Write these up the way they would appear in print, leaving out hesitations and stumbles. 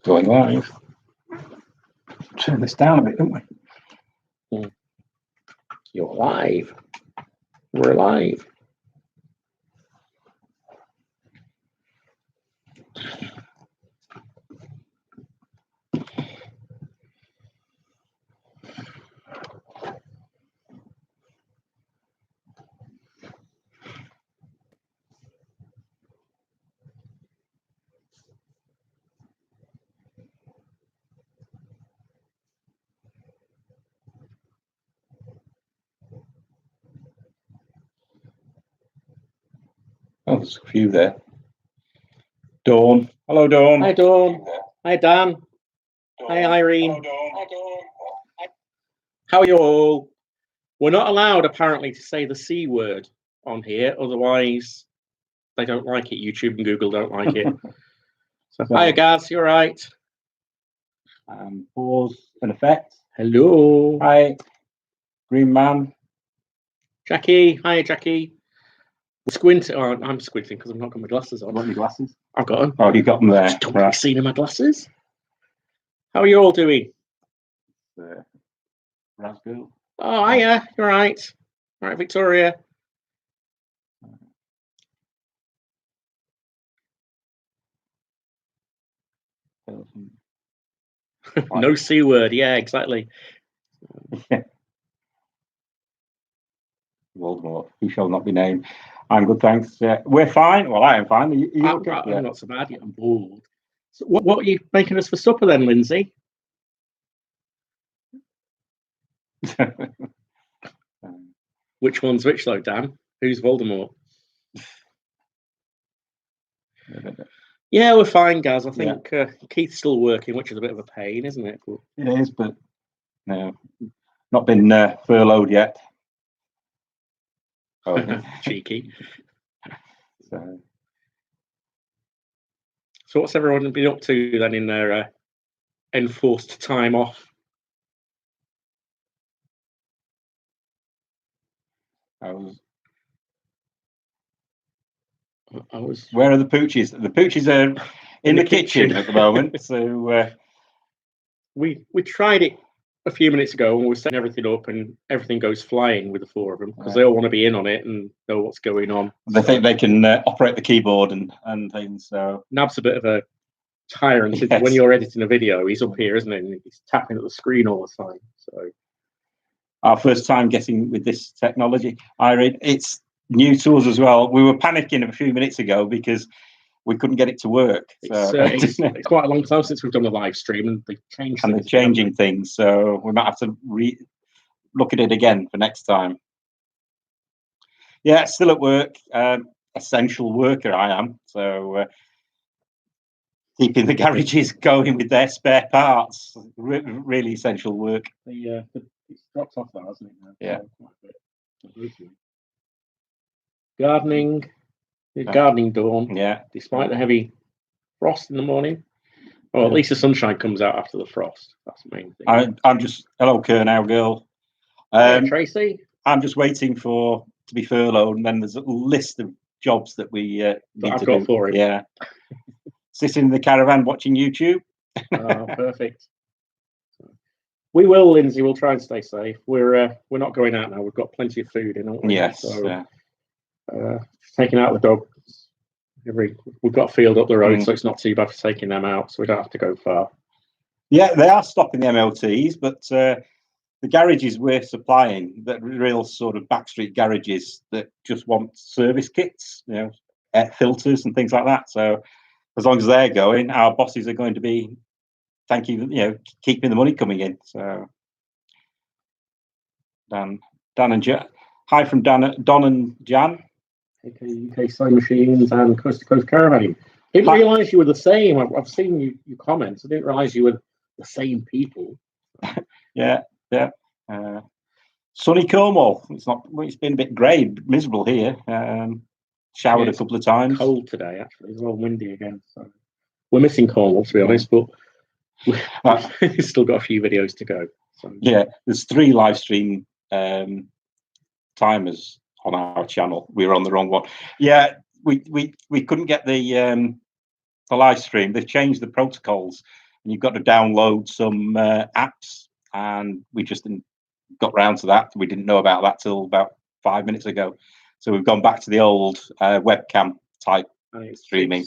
Going live. Turn this down a bit, don't we? You're live. We're live. Oh, there's a few there. Dawn. Hello, Dawn. Hi, Dawn. Hi, Dan. Hi, Irene. Hello, Dawn. Hi, Dawn. How are you all? We're not allowed, apparently, to say the C word on here. Otherwise, they don't like it. YouTube and Google don't like it. So, hiya, guys. You all right? Pause and effect. Hello. Hi, Green Man. Jackie. Hiya, Jackie. Squinting. Oh, I'm squinting because I've not got my glasses on. Want your glasses? I've got them. Oh, you got them there. Just don't want to be seen in my glasses. How are you all doing? Raspberry. Oh, hiya. You're right. All right, Victoria. No C word. Yeah, exactly. Voldemort, who shall not be named. I'm good, thanks. We're fine. Well, I am fine. I'm not so bad yet. I'm bored. So what are you making us for supper then, Lindsay? Which one's which, though, Dan? Who's Voldemort? Yeah, we're fine, guys. I think Keith's still working, which is a bit of a pain, isn't it? But... It is, but no, not been furloughed yet. Oh, cheeky. So what's everyone been up to then in their enforced time off? I was. was. Where are the poochies? The poochies are in the kitchen at the moment. So we tried it a few minutes ago, and we're setting everything up, and everything goes flying with the four of them because they all want to be in on it and know what's going on. They think they can operate the keyboard and things. So Nab's a bit of a tyrant. Yes. When you're editing a video, he's up here, isn't he? And he's tapping at the screen all the time. So our first time getting with this technology, Irene, it's new to us as well. We were panicking a few minutes ago because we couldn't get it to work. So it's quite a long time since we've done a live stream, and they've changed and they're changing things. So we might have to look at it again for next time. Yeah, still at work. Essential worker I am. So keeping the garages going with their spare parts. Really essential work. It's dropped off now, hasn't it? Now? Yeah. Gardening dawn. Yeah. Despite the heavy frost in the morning. Well, at least the sunshine comes out after the frost. That's the main thing. I'm just hello, Kernow girl. Tracy. I'm just waiting to be furloughed, and then there's a list of jobs that we need I've to got do. for him. Yeah. Sitting in the caravan watching YouTube. Oh, perfect. We will, Lindsay. We'll try and stay safe. We're not going out now. We've got plenty of food in, haven't we? Yes. So, taking out the dog. We've got a field up the road, so it's not too bad for taking them out. So we don't have to go far. Yeah, they are stopping the MLTs, but the garages we're supplying, that real sort of backstreet garages that just want service kits, air filters and things like that. So as long as they're going, our bosses are going to be keeping the money coming in. So Dan and Jan. Hi from Don and Jan. UK Sewing Machines and Coast to Coast Caravanning. Didn't realise you were the same. I've seen your comments. I didn't realise you were the same people. Yeah. Sunny Cornwall. It's been a bit grey, miserable here. Showered a couple of times. Cold today, actually. It's all windy again. So we're missing Cornwall, to be honest, but we've still got a few videos to go. So. Yeah, there's 3 live stream timers on our channel. We were on the wrong one. Yeah, we couldn't get the live stream. They've changed the protocols. and you've got to download some apps, and we just didn't got round to that. We didn't know about that till about 5 minutes ago. So we've gone back to the old webcam type streaming.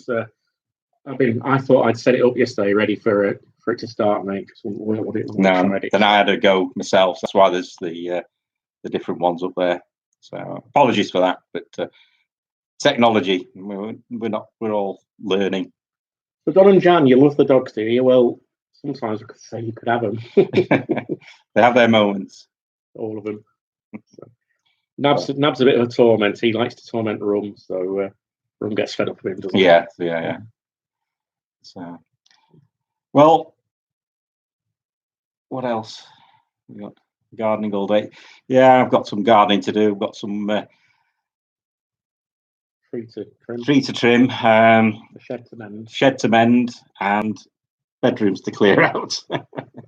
I thought I'd set it up yesterday, ready for it to start, mate. No, then I had to go myself. That's why there's the different ones up there. So apologies for that, but technology, we're all learning. So Don and Jan, you love the dogs, do you? Well, sometimes I could say you could have them. They have their moments. All of them. So, Nab's a bit of a torment. He likes to torment Rum, so Rum gets fed up with him, doesn't he? Yeah. So, well, what else? We got gardening all day. Yeah, I've got some gardening to do. I've got some tree to trim, shed to mend, and bedrooms to clear out.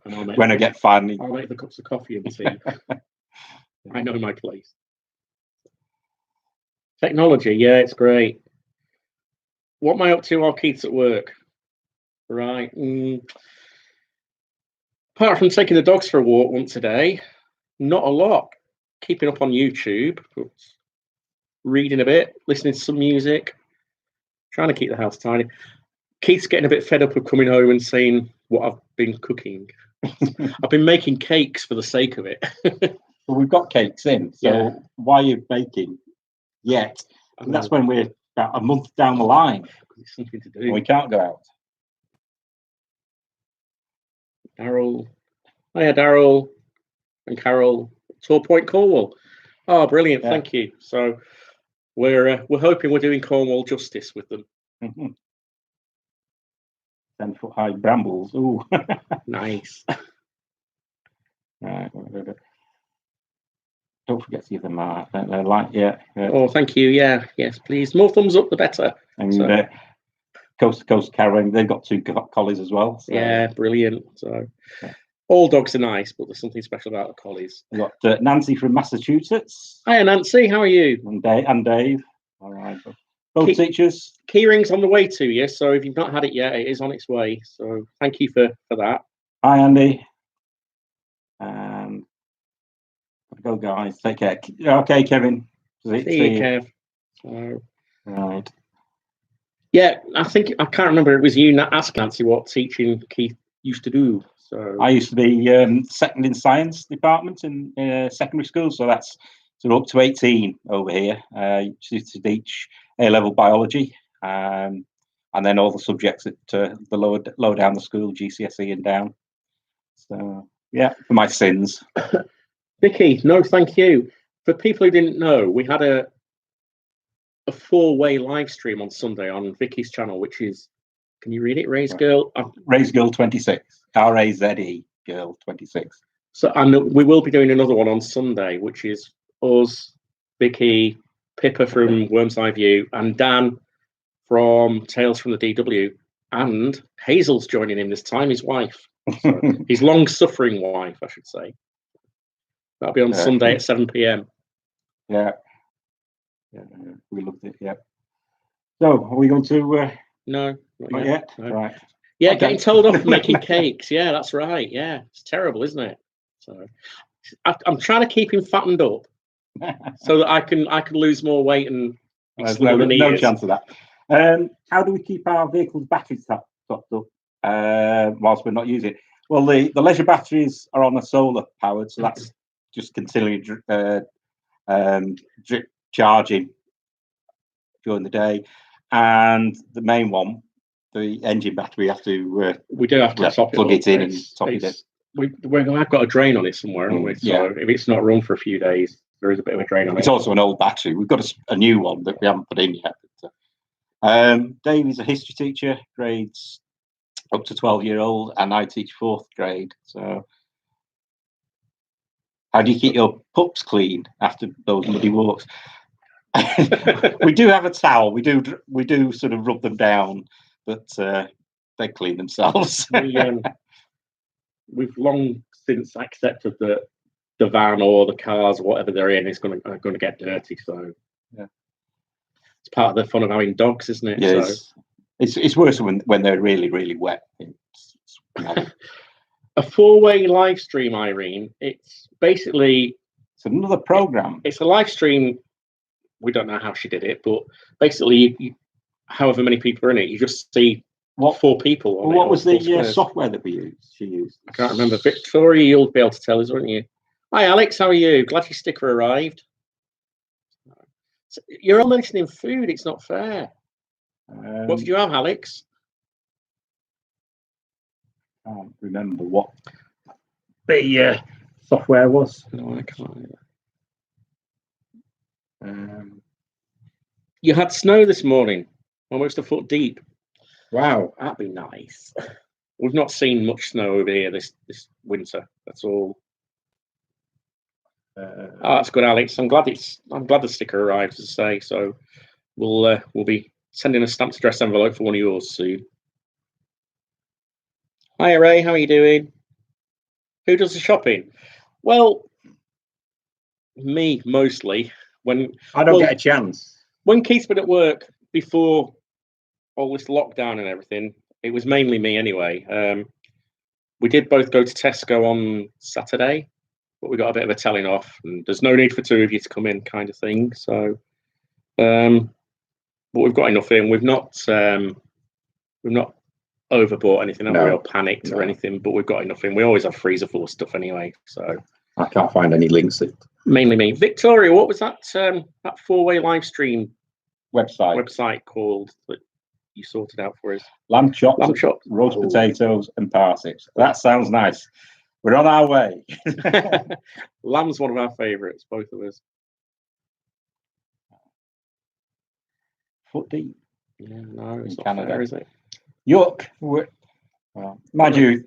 When I get finally, I'll make the cups of coffee and tea. I know my place. Technology, yeah, it's great. What am I up to while Keith's at work? Right. Apart from taking the dogs for a walk once a day, not a lot. Keeping up on YouTube, reading a bit, listening to some music, trying to keep the house tidy. Keith's getting a bit fed up of coming home and saying what I've been cooking. I've been making cakes for the sake of it. Well, we've got cakes in, so why are you baking yet? And that's when we're about a month down the line. It's something to do. We can't go out. Daryl. Hiya, Daryl and Carol. Tor Point, Cornwall. Oh, brilliant! Thank you. So we're hoping we're doing Cornwall justice with them. 10-foot high brambles. Ooh, nice. Right. Don't forget to give them a like. Yeah. Oh, thank you. Yeah. Yes, please. More thumbs up, the better. And Coast to Coast Caravan, they've got 2 collies as well. So. Yeah, brilliant. So all dogs are nice, but there's something special about the collies. We've got Nancy from Massachusetts. Hiya, Nancy. How are you? And Dave. All right. Both teachers. Keyring's on the way to you, so if you've not had it yet, it is on its way. So thank you for that. Hi, Andy. Go, guys. Take care. Okay, Kevin. See you, Kev. So, right. Yeah, I can't remember. It was you asked Nancy what teaching Keith used to do. So I used to be second in science department in secondary school, so that's sort of up to 18 over here. Used to teach A-level biology, and then all the subjects at the lower down the school, GCSE and down. So yeah, for my sins. Vicky, no, thank you. For people who didn't know, we had a 4-way live stream on Sunday on Vicky's channel, which is, can you read it? Raise Girl? Raise Girl 26. RAZE Girl 26. So, and we will be doing another one on Sunday, which is us, Vicky, Pippa from Worm's Eye View, and Dan from Tales from the DW, and Hazel's joining him this time, his wife. So, his long-suffering wife, I should say. That'll be on Sunday at 7 p.m. Yeah, we loved it. Yeah. So, are we going to? No, not yet. No. Right. Yeah, okay. Getting told off for making cakes. Yeah, that's right. Yeah, it's terrible, isn't it? So, I'm trying to keep him fattened up so that I can lose more weight and. There's no chance of that. How do we keep our vehicles' batteries topped up whilst we're not using it? Well, the leisure batteries are on a solar powered, so that's just continually drip charging during the day, and the main one, the engine battery, we do have to plug it in and top it in. I've got a drain on it somewhere, haven't we? So if it's not run for a few days, there is a bit of a drain on it. It's also an old battery. We've got a new one that we haven't put in yet. But, Dave is a history teacher, grades up to 12-year-old, and I teach 4th grade. So, how do you keep your pups clean after those muddy walks? We do have a towel. We do sort of rub them down, but they clean themselves. We've long since accepted that the van or the cars, whatever they're in, is going to get dirty. So it's part of the fun of having dogs, isn't it? Yes. So, it's worse when they're really, really wet. It's A 4-way live stream, Irene. It's basically It's another program. It's a live stream. We don't know how she did it, but basically, however many people are in it, you just see 4 people. On what was the software that she used? I can't remember. Victoria, you'll be able to tell us, won't you? Hi, Alex. How are you? Glad your sticker arrived. You're all mentioning food. It's not fair. What did you have, Alex? I can't remember what the software was. No, I can't. You had snow this morning, almost a foot deep. Wow, that'd be nice. We've not seen much snow over here this winter. That's all. That's good, Alex. I'm glad the sticker arrived, as I say. So we'll be sending a stamped address envelope for one of yours soon. Hi, Ray. How are you doing? Who does the shopping? Well, me mostly. When I don't get a chance. When Keith's been at work before all this lockdown and everything, it was mainly me anyway. We did both go to Tesco on Saturday, but we got a bit of a telling off, and there's no need for 2 of you to come in, kind of thing. So, but we've got enough in. We've not overbought anything, haven't we, or panicked or anything, but we've got enough in. We always have freezer full of stuff anyway. So I can't find any links. Mainly me. Victoria, what was that 4-way live stream website called that you sorted out for us? Lamb chops, roast potatoes, and parsnips. That sounds nice. We're on our way. Lamb's one of our favourites, both of us. Foot deep. Yeah, no, it's not Canada, fair, is it? Yuck. Mind you,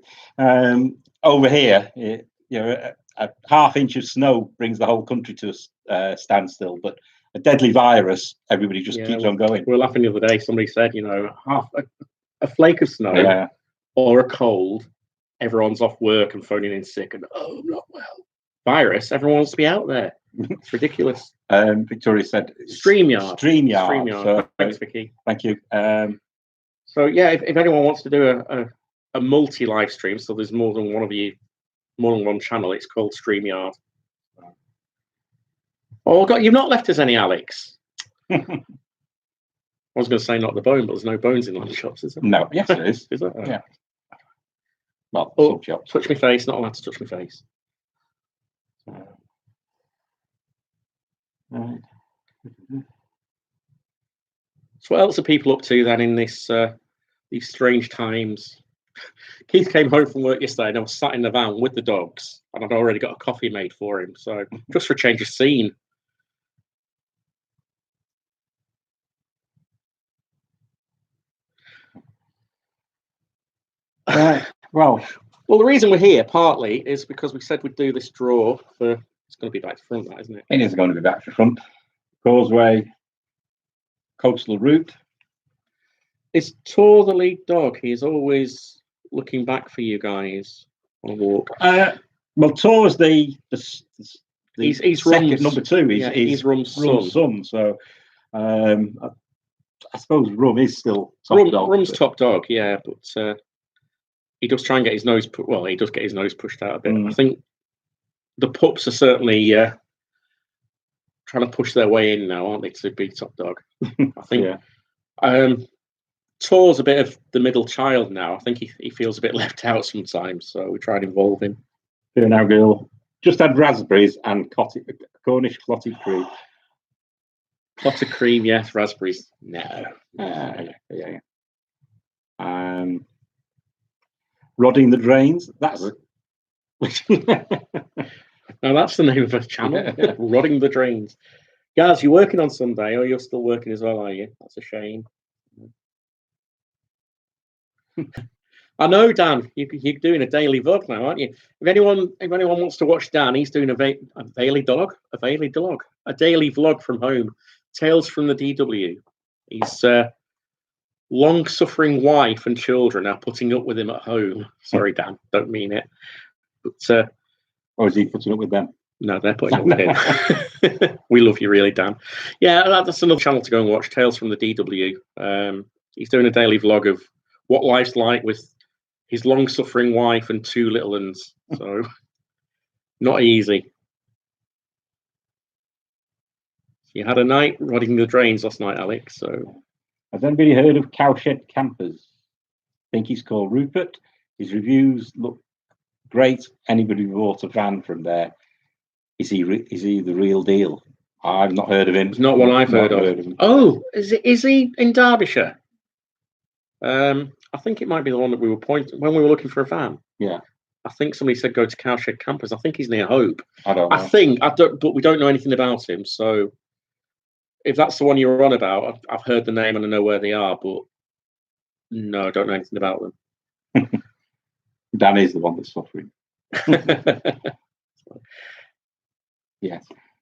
over here, a half-inch of snow brings the whole country to a standstill, but a deadly virus, everybody just keeps on going. We were laughing the other day. Somebody said, a flake of snow or a cold, everyone's off work and phoning in sick, and I'm not well. Virus, everyone wants to be out there. It's ridiculous. Victoria said StreamYard. So, thanks, Vicky. Thank you. So yeah, if anyone wants to do a multi-live stream, so there's more than one channel, it's called StreamYard. Oh God, you've not left us any, Alex. I was going to say not the bone, but there's no bones in lamb chops, is there? No, yes there is. Is there? Yeah. Well, chops. Touch my face, not allowed to touch my face. Right. So what else are people up to then in these strange times? Keith came home from work yesterday and I was sat in the van with the dogs and I'd already got a coffee made for him. So just for a change of scene. Well, the reason we're here partly is because we said we'd do this draw for. It's going to be back to front, that isn't it? It is going to be back to front. Causeway, coastal route. It's Tor the lead dog. He's always looking back for you guys on a walk. Well, Tor's he's Rum's, number 2. He's Rum's son. So I suppose Rum is still top dog. Rum's top dog, yeah, but he does try and get his nose he does get his nose pushed out a bit. I think the pups are certainly trying to push their way in now, aren't they, to be top dog? I think Tor's a bit of the middle child now. I think he feels a bit left out sometimes, so we try and involve him. Here now, girl. Just had raspberries and Cornish clotted cream. Clotted cream, yes. Raspberries, no. Yeah. Rodding the drains. That's it. Now that's the name of a channel. Rodding the drains. Guys, you're working on Sunday, or you're still working as well, are you? That's a shame. I know, Dan. You're doing a daily vlog now, aren't you? If anyone wants to watch Dan, he's doing a daily vlog from home. Tales from the DW. His long-suffering wife and children are putting up with him at home. Sorry, Dan, don't mean it. But or is he putting up with them? No, they're putting up with him. We love you, really, Dan. Yeah, that's another channel to go and watch. Tales from the DW. He's doing a daily vlog of what life's like with his long-suffering wife and 2 little ones. So not easy. You had a night rodding the drains last night, Alex. So has anybody heard of Cowshed Campers? I think he's called Rupert. His reviews look great. Anybody who bought a van from there, is he the real deal? I've not heard of him. It's not one I've heard of. Oh, is he in Derbyshire? I think it might be the one that we were pointing when we were looking for a van. Yeah. I think somebody said go to Cowshed Campers. I think he's near Hope. I don't know. But we don't know anything about him. So if that's the one you're on about, I've heard the name and I know where they are, but no, I don't know anything about them. Dan is the one that's suffering.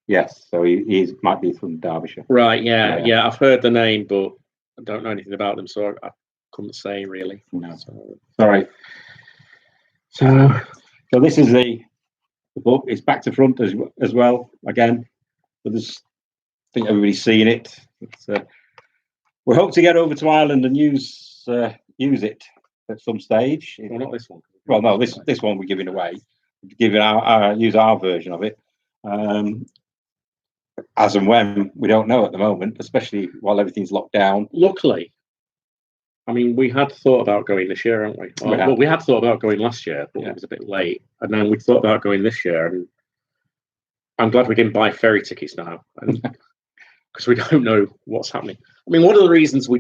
Yes. So he might be from Derbyshire. Right. Yeah. I've heard the name, but I don't know anything about them, so I couldn't say really. No. Sorry. So this is the book. It's back to front as well. Again, but I think everybody's seen it. We hope to get over to Ireland and use it at some stage. Well, not this one. Well, no, this one we're giving away. Use our version of it. As and when, we don't know at the moment, especially while everything's locked down. Luckily, I mean, we had thought about going this year, haven't we? Well, we had thought about going last year, but it was a bit late. And then we thought about going this year. And I'm glad we didn't buy ferry tickets now, because we don't know what's happening. I mean, one of the reasons we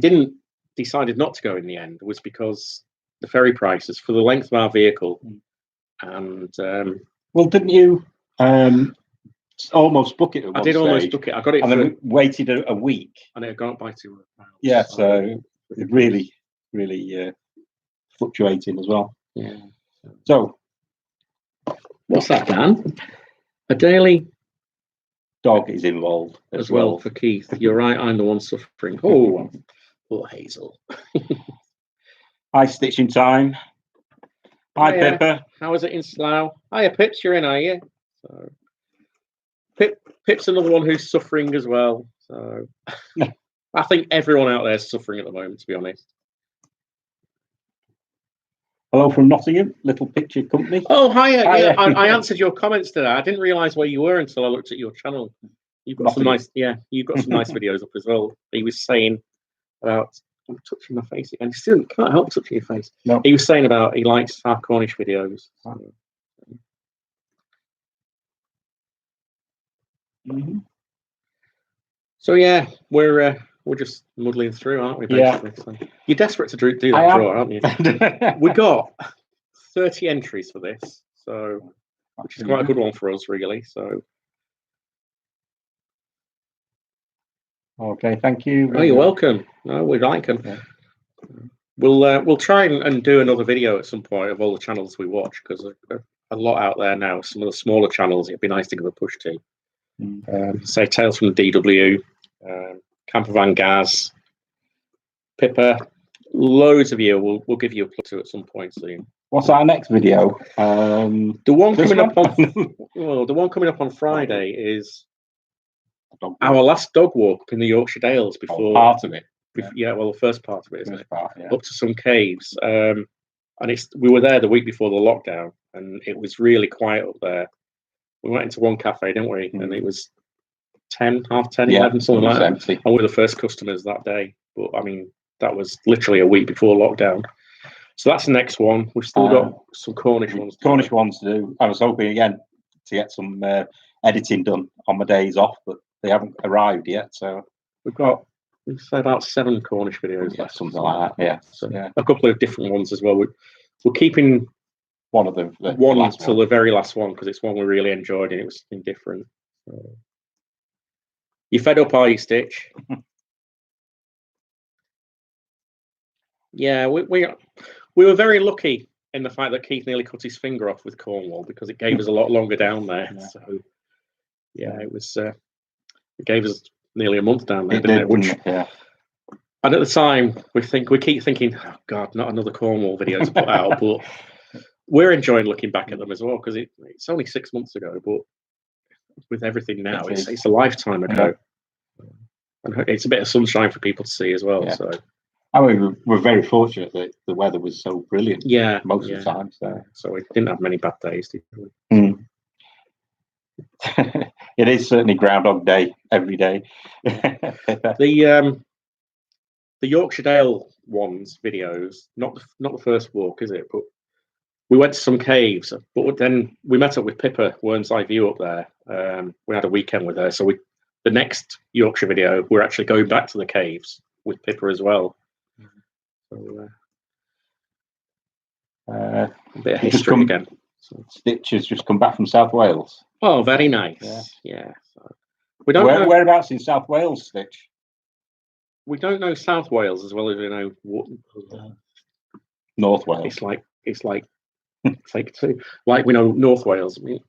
decided not to go in the end was because the ferry prices for the length of our vehicle. And well, didn't you almost book it? I did almost book it. I got it, and then waited a week, and it had gone up by £200. Yeah, so it really fluctuating as well. Yeah. So, what's that, Dan? A daily dog is involved as well for Keith. You're right. I'm the one suffering. Oh, poor Hazel. Hi, stitching time. Hi, Pippa. How is it in Slough? Hiya, Pips. You're in, are you? So, Pip's another one who's suffering as well. So, I think everyone out there is suffering at the moment, to be honest. Hello from Nottingham, Little Picture Company. Oh, hiya. Yeah, I answered your comments today. I didn't realise where you were until I looked at your channel. You've got some nice videos up as well. He was saying about. I'm touching my face again. He still can't help touching your face. No. He was saying about he likes our Cornish videos. Mm-hmm. So yeah, we're just muddling through, aren't we? Basically, so you're desperate to do that draw, aren't you? We got 30 entries for this, so which is quite a good one for us, really. So. Okay, thank you. Oh, you're welcome. No, we like them. Yeah. We'll try and do another video at some point of all the channels we watch, because there's a lot out there now. Some of the smaller channels, it'd be nice to give a push to. Say Tales from the DW, Campervan Gaz, Pippa, loads of you. We'll give you a plug to at some point soon. What's our next video? The one coming up on Friday is our last dog walk up in the Yorkshire Dales before part of it. Well, the first part of it, isn't it? Yeah. Up to some caves, and we were there the week before the lockdown, and it was really quiet up there. We went into one cafe, didn't we? And it was 10, half 10, 11, something like that. Empty. And we were the first customers that day. But I mean, that was literally a week before lockdown. So that's the next one. We've still got some Cornish ones. To do. I was hoping again to get some editing done on my days off, but they haven't arrived yet. So we've said about 7 Cornish videos left, something like that. Yeah. So a couple of different ones as well. We're keeping one of them for the very last one, because it's one we really enjoyed and it was something different. So. You fed up, are you, Stitch? Yeah, we were very lucky in the fact that Keith nearly cut his finger off with Cornwall, because it gave us a lot longer down there. Yeah. So it was it gave us nearly a month down there, didn't it? Yeah. And at the time, we keep thinking, oh God, not another Cornwall video to put out, but we're enjoying looking back at them as well, because it's only 6 months ago, but with everything now, it's a lifetime ago. And it's a bit of sunshine for people to see as well. Yeah. So I mean, we're very fortunate that the weather was so brilliant. Yeah, most of the time. So we didn't have many bad days, did we? Mm. It is certainly Groundhog Day every day. The Yorkshire Dale ones videos, not the first walk, is it? But we went to some caves. But then we met up with Pippa Whernside View up there. We had a weekend with her, so the next Yorkshire video, we're actually going back to the caves with Pippa as well. So, a bit of history again. Stitch has just come back from South Wales. Oh, very nice. Yeah. So we don't know whereabouts in South Wales, Stitch. We don't know South Wales as well as we know North Wales. It's like two. Like we know North Wales. I mean,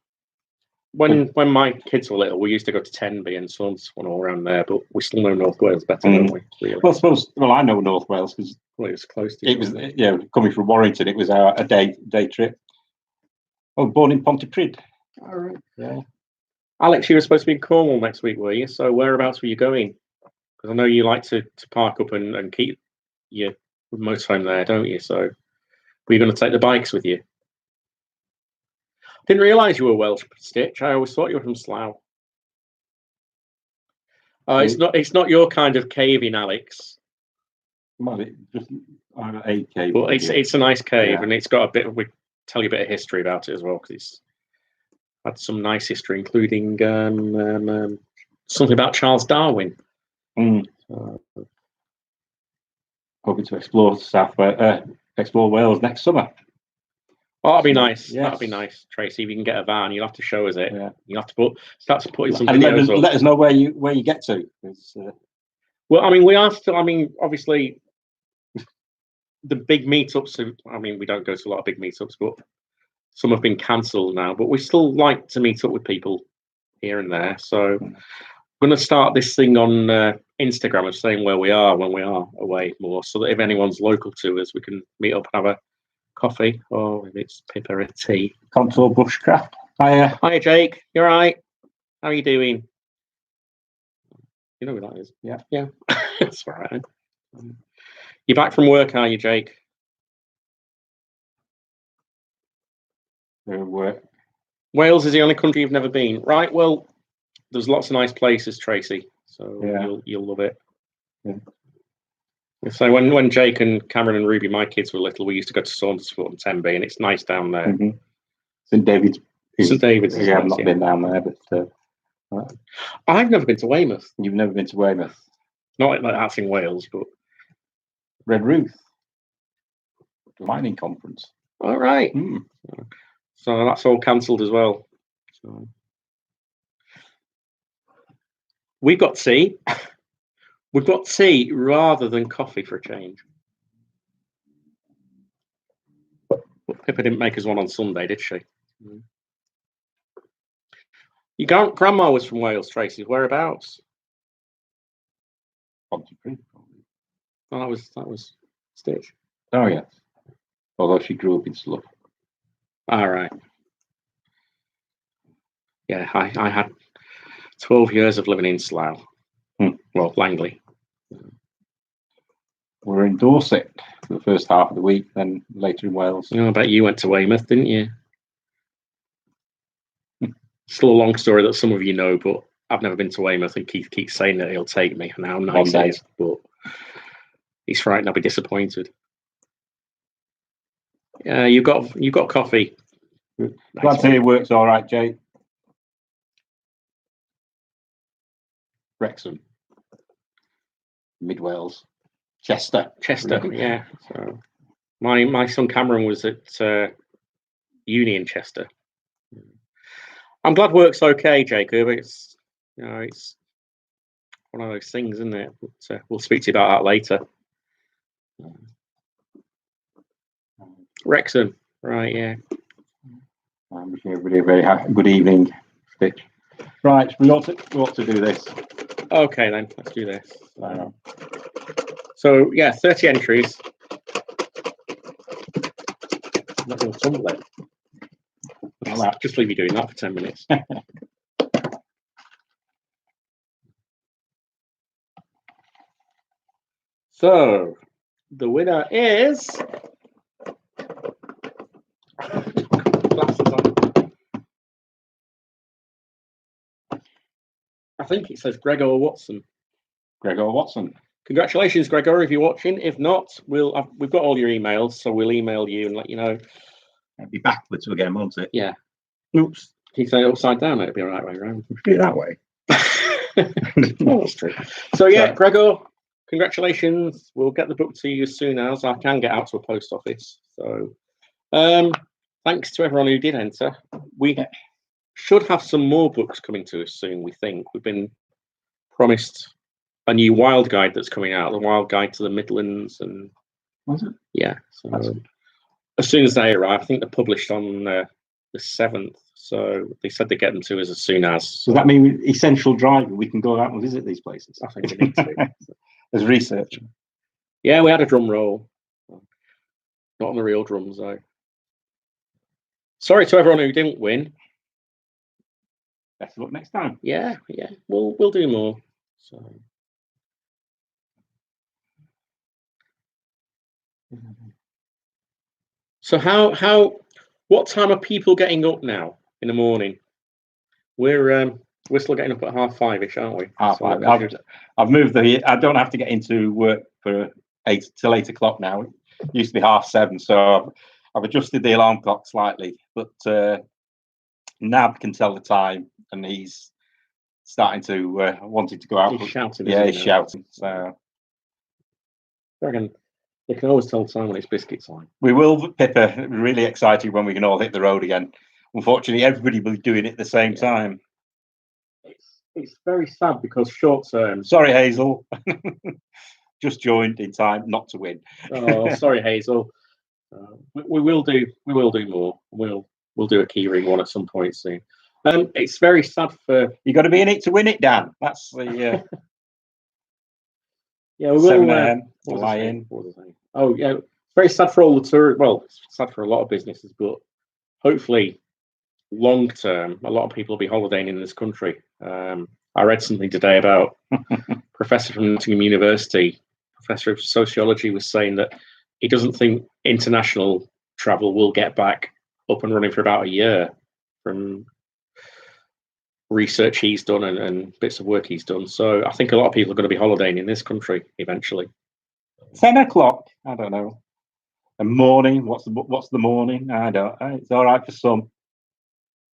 when my kids were little, we used to go to Tenby and Swansea all around there, but we still know North Wales better, don't we? Really? Well, I know North Wales because it was close to you. It was coming from Warrington. It was a day trip. I was born in Pontypridd. All right. Yeah. Alex, you were supposed to be in Cornwall next week, were you? So whereabouts were you going? Because I know you like to park up and keep your motorhome there, don't you? So were you going to take the bikes with you? Didn't realise you were Welsh, Stitch. I always thought you were from Slough. It's not your kind of caving, Alex. Well, just a cave. But it's a nice cave, and it's got we tell you a bit of history about it as well, because it's had some nice history, including something about Charles Darwin. Hoping to explore explore Wales next summer. Oh, that'd be nice. Yes. That'd be nice, Tracy. If you can get a van, you'll have to show us it. Yeah. You'll have to start to put in some and videos. Let us know where you get to. Well, I mean, we are still. I mean, obviously, the big meetups. I mean, we don't go to a lot of big meetups, but some have been cancelled now. But we still like to meet up with people here and there. So I'm going to start this thing on Instagram of saying where we are when we are away more, so that if anyone's local to us, we can meet up and have a coffee, or if it's Pippa, a tea. Contour Bushcraft. Hiya, Jake. You all right? How are you doing? You know who that is? Yeah. That's all right. You're back from work, are you, Jake? Wales is the only country you've never been, right? Well, there's lots of nice places, Tracy. So you'll love it. Yeah. So when Jake and Cameron and Ruby, my kids, were little, we used to go to Saundersfoot and Tenby, and it's nice down there. Mm-hmm. St David's. Yeah, I've not been down there, but I've never been to Weymouth. You've never been to Weymouth? Not like that's in Wales, but Red Ruth mining conference. All right. So that's all cancelled as well. So we've got tea. We've got tea rather than coffee for a change. But Pippa didn't make us one on Sunday, did she? Your grandma was from Wales, Tracy. Whereabouts? Pontypridd. Oh, that was Stitch. Oh yes. Although she grew up in Slough. All right. Yeah, I had 12 years of living in Slough. Well, Langley. We're in Dorset for the first half of the week, then later in Wales. I bet you went to Weymouth, didn't you? Still a long story that some of you know, but I've never been to Weymouth, and Keith keeps saying that he'll take me, and how nice it is, but he's frightened I'll be disappointed. You've got coffee. Glad to hear it works all right, Jake. Wrexham, Mid Wales, Chester, yeah. So my son Cameron was at uni in Chester. I'm glad work's okay, Jacob. It's it's one of those things, isn't it? But, we'll speak to you about that later. Wrexham, right? Yeah. I'm wishing everybody a very good evening, Stitch. Right, we ought to do this. Okay, then let's do this. So yeah, 30 entries. I'm not going to tumble it. Just leave you doing that for 10 minutes. So the winner is. Glasses on. I think it says Gregor Watson. Gregor Watson. Congratulations, Gregor, if you're watching. If not, we've got all your emails, so we'll email you and let you know. It'll be backwards again, won't it? Yeah. Oops. He said upside down, it'll be the right way around. Do it that way. Well, that's true. So yeah, Gregor, congratulations. We'll get the book to you as soon as I can get out to a post office. So thanks to everyone who did enter. We should have some more books coming to us soon, we think. We've been promised a new Wild Guide that's coming out, the Wild Guide to the Midlands, and was it? Yeah. So as soon as they arrive, I think they're published on the 7th. So they said they'd get them to us as soon as. So does that mean essential driving? We can go out and visit these places? I think we need to. As research. Yeah, we had a drum roll. Not on the real drums, though. Sorry to everyone who didn't win. Best of luck next time. Yeah. We'll do more. So what time are people getting up now in the morning? We're still getting up at 5:30ish, aren't we? 5:30. I've moved I don't have to get into work for 8 o'clock now. It used to be 7:30, so I've adjusted the alarm clock slightly. But Nab can tell the time, and he's starting to wanting to go out. He's shouting. Yeah, he's shouting. So I reckon they can always tell the time when it's biscuit time. We will, Pippa. Really excited when we can all hit the road again. Unfortunately, everybody will be doing it at the same time. It's very sad because short term. Sorry, Hazel. Just joined in time not to win. Oh, sorry, Hazel. We will do more. We'll do a keyring one at some point soon. It's very sad for you. Got to be in it to win it, Dan. That's the. Yeah, we will. 7 a.m. Lie in. Oh yeah, very sad for all the tourists. Well, it's sad for a lot of businesses, but hopefully, long term, a lot of people will be holidaying in this country. I read something today about a professor from Nottingham University, professor of sociology, was saying that he doesn't think international travel will get back up and running for about a year from research he's done and bits of work he's done. So I think a lot of people are going to be holidaying in this country eventually. 10 o'clock. I don't know. A morning. What's the morning? I don't. It's all right for some.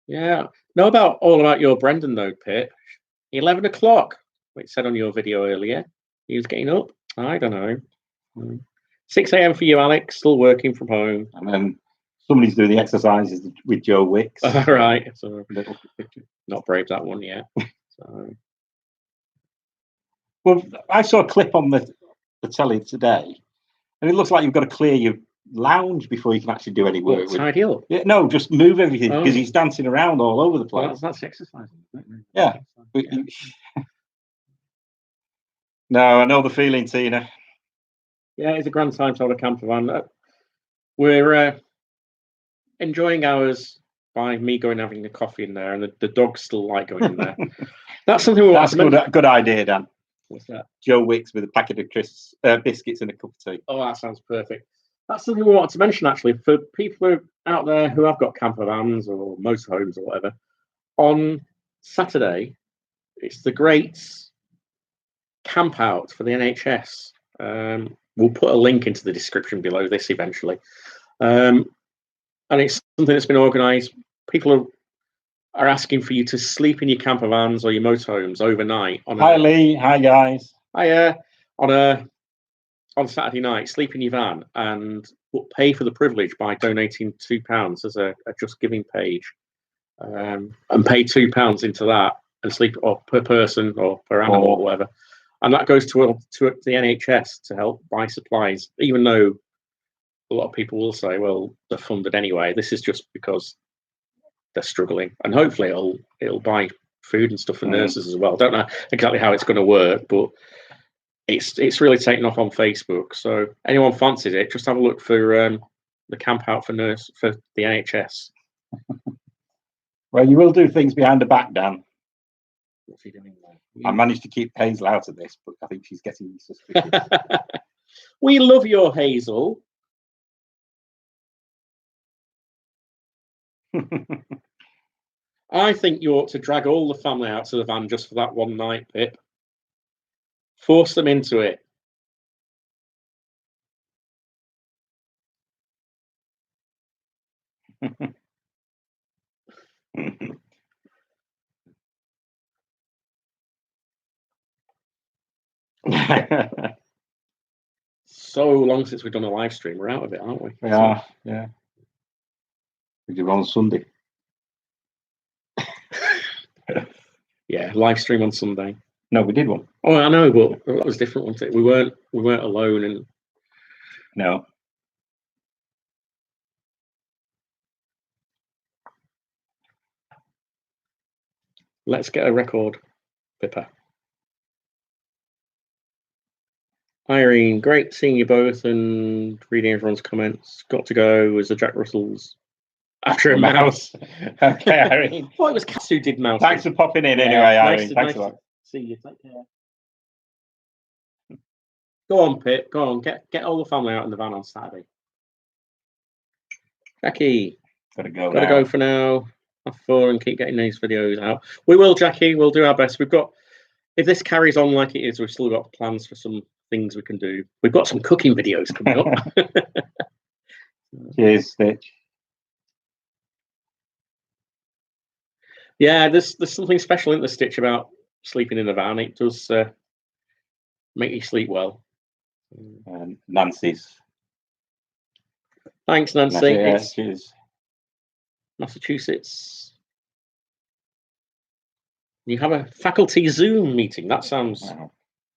Yeah. Know about your Brendan though, Pit. 11 o'clock. It said on your video earlier. He was getting up. I don't know. 6 a.m. for you, Alex. Still working from home. And then somebody's doing the exercises with Joe Wicks. All right. So not brave that one yet. So. Well, I saw a clip on the telly today, and it looks like you've got to clear your lounge before you can actually do any work. Tidy up. Yeah, no, just move everything because he's dancing around all over the place. Well, that's exercising, isn't it? Yeah. No, I know the feeling, Tina. Yeah, it's a grand time to have a camper van. We're enjoying ours by me going and having a coffee in there, and the dogs still like going in there. That's something we want to mention. Good idea, Dan. What's that? Joe Wicks with a packet of biscuits and a cup of tea. Oh, that sounds perfect. That's something we wanted to mention, actually, for people out there who have got camper vans or motorhomes or whatever. On Saturday, it's the great camp out for the NHS. We'll put a link into the description below this eventually. And it's something that's been organised. People are asking for you to sleep in your camper vans or your motorhomes overnight. Hi, Lee. Hi, guys. Hi, on Saturday night, sleep in your van and pay for the privilege by donating £2 as a Just Giving page, and pay £2 into that and sleep per person or per animal or whatever, and that goes to the NHS to help buy supplies. Even though a lot of people will say, well, they're funded anyway. This is just because they're struggling, and hopefully it'll buy food and stuff for nurses as well. Don't know exactly how it's going to work, but it's really taken off on Facebook. So anyone fancies it, just have a look for the camp out for the NHS. Well, you will do things behind the back, Dan. What's he doing there? I managed to keep Hazel out of this, but I think she's getting suspicious. We love your Hazel. I think you ought to drag all the family out to the van just for that one night, Pip. Force them into it. So long since we've done a live stream. We're out of it, aren't we? We are, yeah. We do on Sunday. Yeah, live stream on Sunday. No, we did one. Oh, I know, but that was different, wasn't it? We weren't alone, and no. Let's get a record, Pippa. Irene, great seeing you both and reading everyone's comments. Got to go as the Jack Russells after a mouse. Okay, Irene. Well, it was Cass who did mouse. Thanks for popping in anyway, Irene. Thanks a lot. See you. Take care. Go on, Pip. Go on. Get all the family out in the van on Saturday. Jackie. Gotta go for now. Have fun and keep getting these videos out. We will, Jackie. We'll do our best. We've got, if this carries on like it is, we've still got plans for some things we can do. We've got some cooking videos coming up. Cheers, Stitch. Yeah, there's something special in the Stitch about sleeping in the van. It does make you sleep well. Nancy's. Thanks, Nancy. Yeah, cheers. Massachusetts. You have a faculty Zoom meeting. That sounds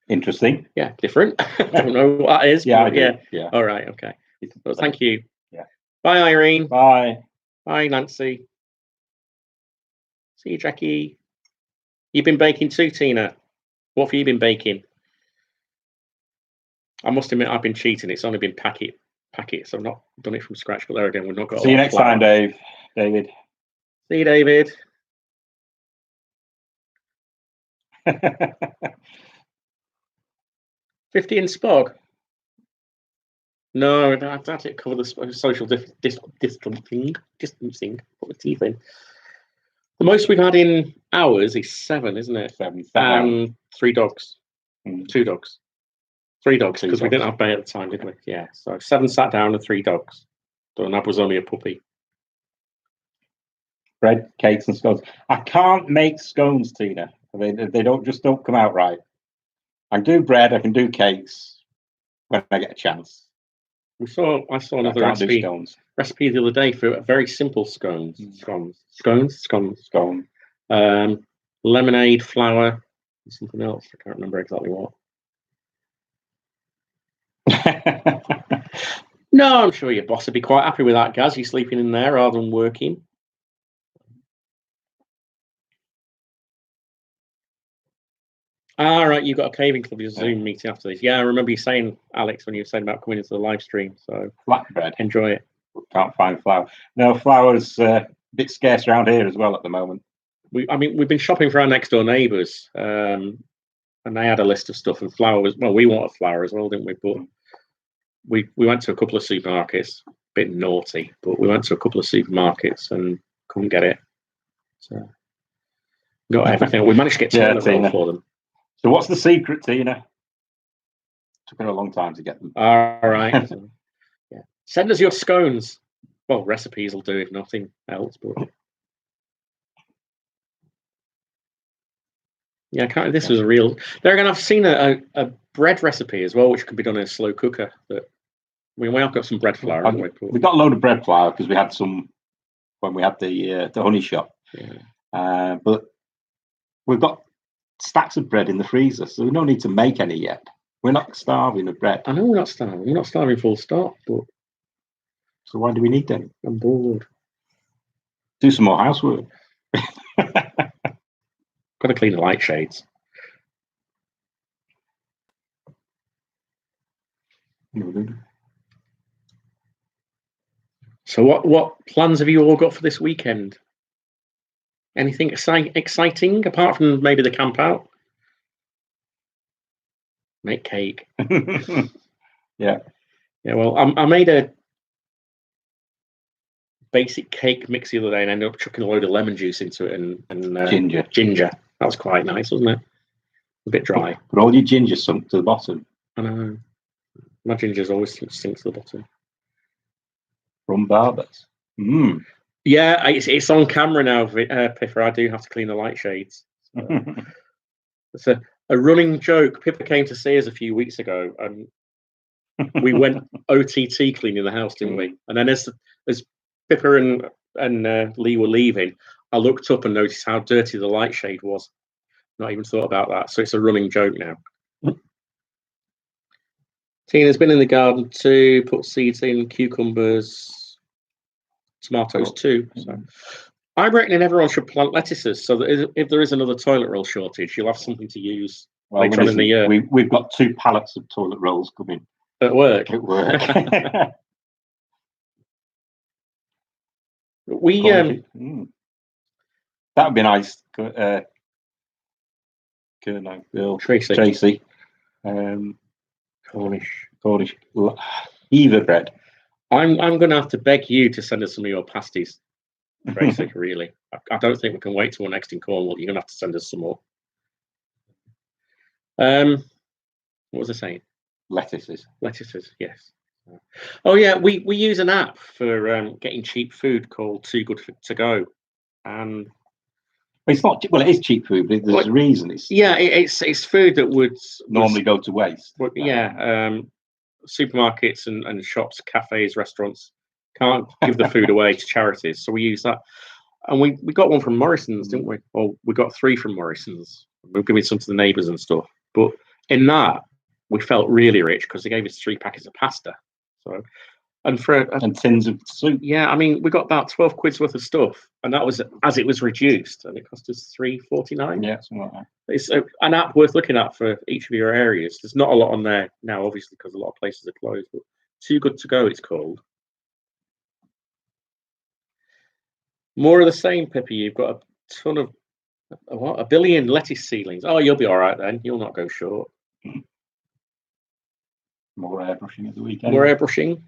interesting. Yeah, different. I don't know what that is. Yeah, yeah. All right, okay. Well, thank you. Yeah. Bye, Irene. Bye. Bye, Nancy. See you, Jackie. You've been baking too, Tina. What have you been baking? I must admit, I've been cheating. It's only been packets. I've not done it from scratch, but there again, we've not got. See you next time, David. See you, David. 50 in Spog. No, I had to cover the social distancing. Put my teeth in. The most we've had in hours is 7, isn't it? 7. And 3 dogs. 2 dogs. 3 dogs, because we didn't have Bay at the time, did we? Yeah. So 7 sat down and 3 dogs. Donab was only a puppy. Bread, cakes, and scones. I can't make scones, Tina. They don't come out right. I can do bread. I can do cakes when I get a chance. I saw another recipe the other day for very simple scones. Scones. Lemonade, flour, and something else. I can't remember exactly what. No, I'm sure your boss would be quite happy with that, Gaz. You sleeping in there rather than working. Right, you've got a caving club, your Zoom meeting after this. Yeah, I remember you saying, Alex, when you were saying about coming into the live stream. So flatbread. Enjoy it. Can't find flour. No, flour's a bit scarce around here as well at the moment. We've been shopping for our next door neighbours, and they had a list of stuff, and flour was, well, we wanted flour as well, didn't we? But we went to a couple of supermarkets, a bit naughty, but we went to a couple of supermarkets and couldn't get it. So got everything. We managed to get toilet for them. So what's the secret, Tina? Took her a long time to get them. All right. So, yeah. Send us your scones. Well, recipes will do if nothing else. But yeah, this was a real. I've seen a bread recipe as well, which could be done in a slow cooker. But we have got some bread flour. We got a load of bread flour because we had some when we had the honey shop. Yeah. But we've got stacks of bread in the freezer, so we don't need to make any yet. We're not starving of bread. I know we're not starving. We're not starving full stop, but so why do we need them? I'm bored. Do some more housework. Got to clean the light shades. So what plans have you all got for this weekend? Anything exciting apart from maybe the camp out? Make cake. Yeah. Well, I made a basic cake mix the other day and ended up chucking a load of lemon juice into it and ginger. That was quite nice, wasn't it? A bit dry. But all your ginger sunk to the bottom. I know. My ginger's always sink to the bottom. From Barbers. Yeah, it's on camera now, Pippa. I do have to clean the light shades. So. It's a running joke. Pippa came to see us a few weeks ago, and we went OTT cleaning the house, didn't we? And then as Pippa and Lee were leaving, I looked up and noticed how dirty the light shade was. Not even thought about that. So it's a running joke now. Tina's been in the garden too, put seeds in, cucumbers, tomatoes too. So I'm reckoning everyone should plant lettuces so that if there is another toilet roll shortage, you'll have something to use later on in the year. We've got 2 pallets of toilet rolls coming. At work? At work. That would be nice. Tracy. Cornish Eva bread. I'm going to have to beg you to send us some of your pasties, Tracy. Really, I don't think we can wait till we're next in Cornwall. You're going to have to send us some more. What was I saying? Lettuces, yes. Oh yeah, we use an app for getting cheap food called Too Good to Go, and it's not. Well, it is cheap food, but there's a reason. It's food that would normally go to waste. Supermarkets and shops, cafes, restaurants can't give the food away to charities, so we use that. And we got one from Morrison's, didn't we? Well, we got 3 from Morrison's. We're giving some to the neighbours and stuff. But in that, we felt really rich because they gave us 3 packets of pasta. So, and tins of soup. Yeah, I mean, we got about 12 quid's worth of stuff, and that was as it was reduced, and it cost us $3.49. Yeah, something like that. It's an app worth looking at for each of your areas. There's not a lot on there now, obviously, because a lot of places are closed. But Too Good to Go, it's called. More of the same, Pippa. You've got a ton of a billion lettuce seedlings. Oh, you'll be all right then. You'll not go short. More airbrushing at the weekend. More airbrushing.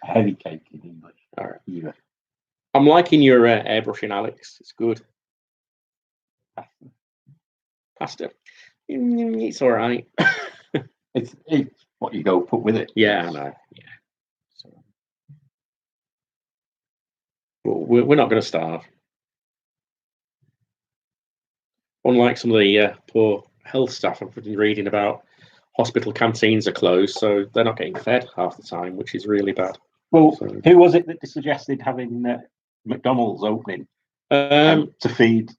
Heavy cake in English. All right. Yeah. I'm liking your airbrushing, Alex. It's good. Pasta. It's all right. it's what you go put with it. Yeah, I know. Yeah. So, well, we're not going to starve. Unlike some of the poor health staff I've been reading about, hospital canteens are closed, so they're not getting fed half the time, which is really bad. Well, who was it that suggested having McDonald's opening to feed?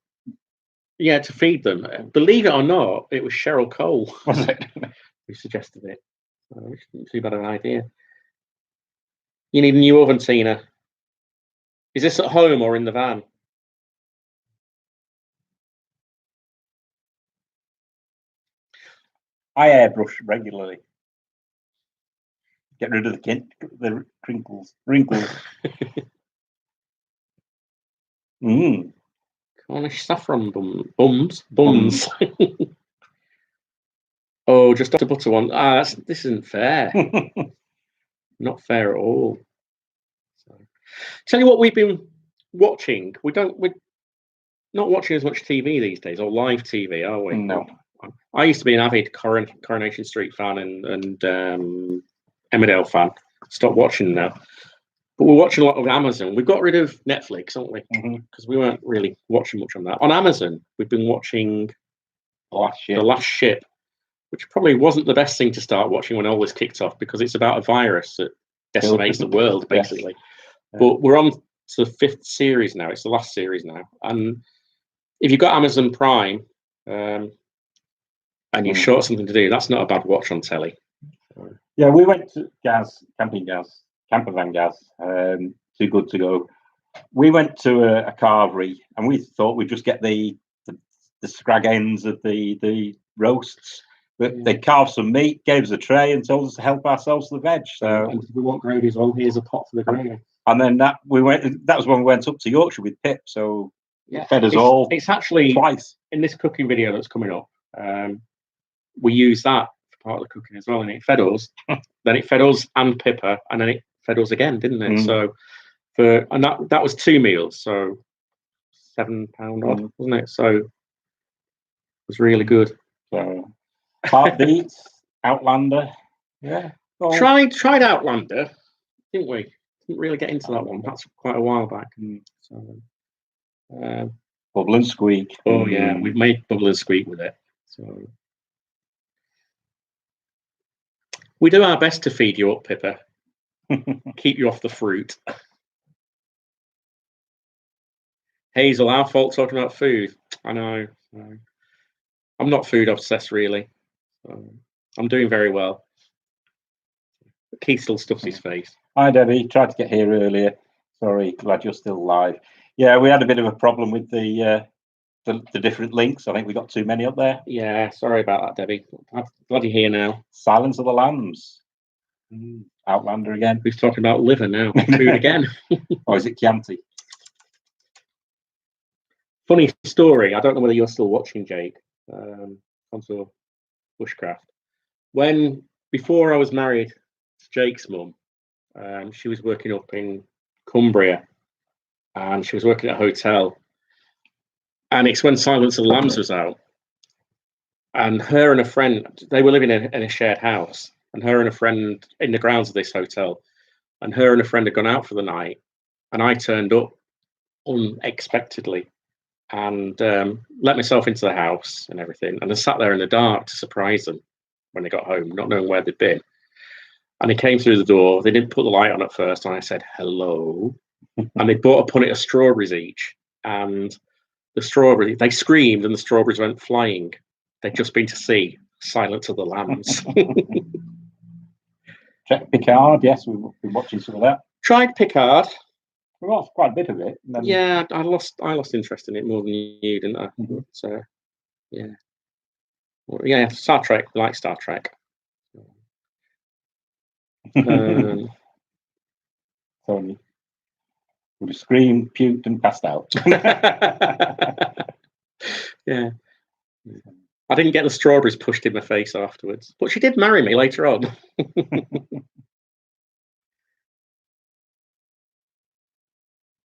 Yeah, to feed them. Believe it or not, it was Cheryl Cole. Was it? Who suggested it. Which isn't too bad an idea. You need a new oven, Tina. Is this at home or in the van? I airbrush regularly. Get rid of the wrinkles. Cornish saffron buns. Oh, just a butter one. This isn't fair. Not fair at all. So, tell you what we've been watching. We're not watching as much TV these days, or live TV, are we? No. I used to be an avid Coronation Street fan and Emmerdale fan. Stopped watching now. But we're watching a lot of Amazon. We've got rid of Netflix, haven't we? Because we weren't really watching much on that. On Amazon, we've been watching The Last Ship, which probably wasn't the best thing to start watching when all this kicked off, because it's about a virus that decimates the world, basically. Yes. But we're on to the 5th series now. It's the last series now. And if you've got Amazon Prime and you're short something to do, that's not a bad watch on telly. Yeah, we went to Camper Van Gaz, Too Good to Go. We went to a carvery and we thought we'd just get the scrag ends of the roasts. But they carved some meat, gave us a tray, and told us to help ourselves to the veg. So and if we want gravy as well, here's a pot for the gravy. And then that was when we went up to Yorkshire with Pip. So it fed us all. It's actually twice in this cooking video that's coming up. We use that for part of the cooking as well, and it fed us. Then it fed us and Pippa, and then it fed us again, didn't it? So that was 2 meals, so £7 odd, wasn't it? So it was really good. So Heartbeats, Outlander, yeah. Tried Outlander, didn't we? Didn't really get into that one. That's quite a while back. So, Bubble and Squeak. Oh yeah, we've made Bubble and Squeak with it. So we do our best to feed you up, Pippa. Keep you off the fruit. Hazel, our fault talking about food. I know. I'm not food obsessed, really. So I'm doing very well. Keith still stuffs his face. Hi, Debbie. Tried to get here earlier. Sorry, glad you're still live. Yeah, we had a bit of a problem with the different links. I think we got too many up there. Yeah, sorry about that, Debbie. I'm glad you're here now. Silence of the Lambs. Outlander again. We've talked about liver now. Food again. Or is it Chianti? Funny story. I don't know whether you're still watching, Jake. Onto Bushcraft. Before I was married to Jake's mum, she was working up in Cumbria, and she was working at a hotel. And it's when Silence of the Lambs was out, and her and a friend, they were living in a shared house, and her and a friend in the grounds of this hotel, and her and a friend had gone out for the night, and I turned up unexpectedly and let myself into the house and everything, and I sat there in the dark to surprise them when they got home, not knowing where they'd been. And they came through the door. They didn't put the light on at first, and I said hello, and they bought a punnet of strawberries each, and they screamed, and the strawberries went flying. They'd just been to see Silence of the Lambs. Check Picard. Yes, we've been watching some of that. Tried Picard. We watched quite a bit of it. Yeah, I lost interest in it more than you, didn't I? So, yeah. Well, yeah, Star Trek. I like Star Trek. Tony would have screamed, puked, and passed out. Yeah. I didn't get the strawberries pushed in my face afterwards, but she did marry me later on.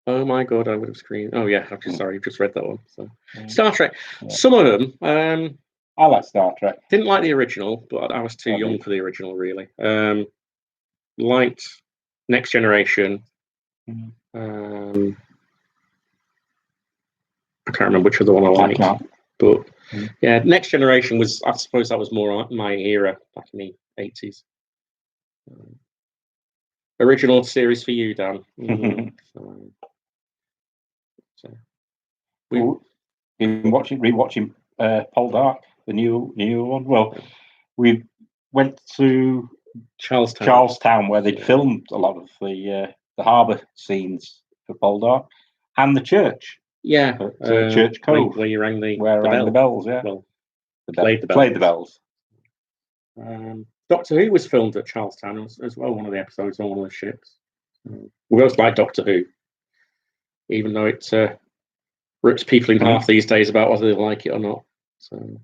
Oh my God, I would have screamed. Oh yeah, I'm just sorry, I've just read that one. So Star Trek. Yeah. Some of them. I like Star Trek. Didn't like the original, but I was too young for the original, really. Liked Next Generation. I can't remember which other one I liked. But yeah, Next Generation was, I suppose that was more my era back in the 80s. Original series for you, Dan. We've been rewatching Poldark, the new one. Well, we went to Charlestown, where they'd filmed a lot of the harbour scenes for Poldark, and the church. Yeah, at Church Cove, where you rang the bells. Yeah, well, played the bells. Doctor Who was filmed at Charlestown as well. One of the episodes on one of the ships. We both like Doctor Who, even though it rips people in half these days about whether they like it or not. So,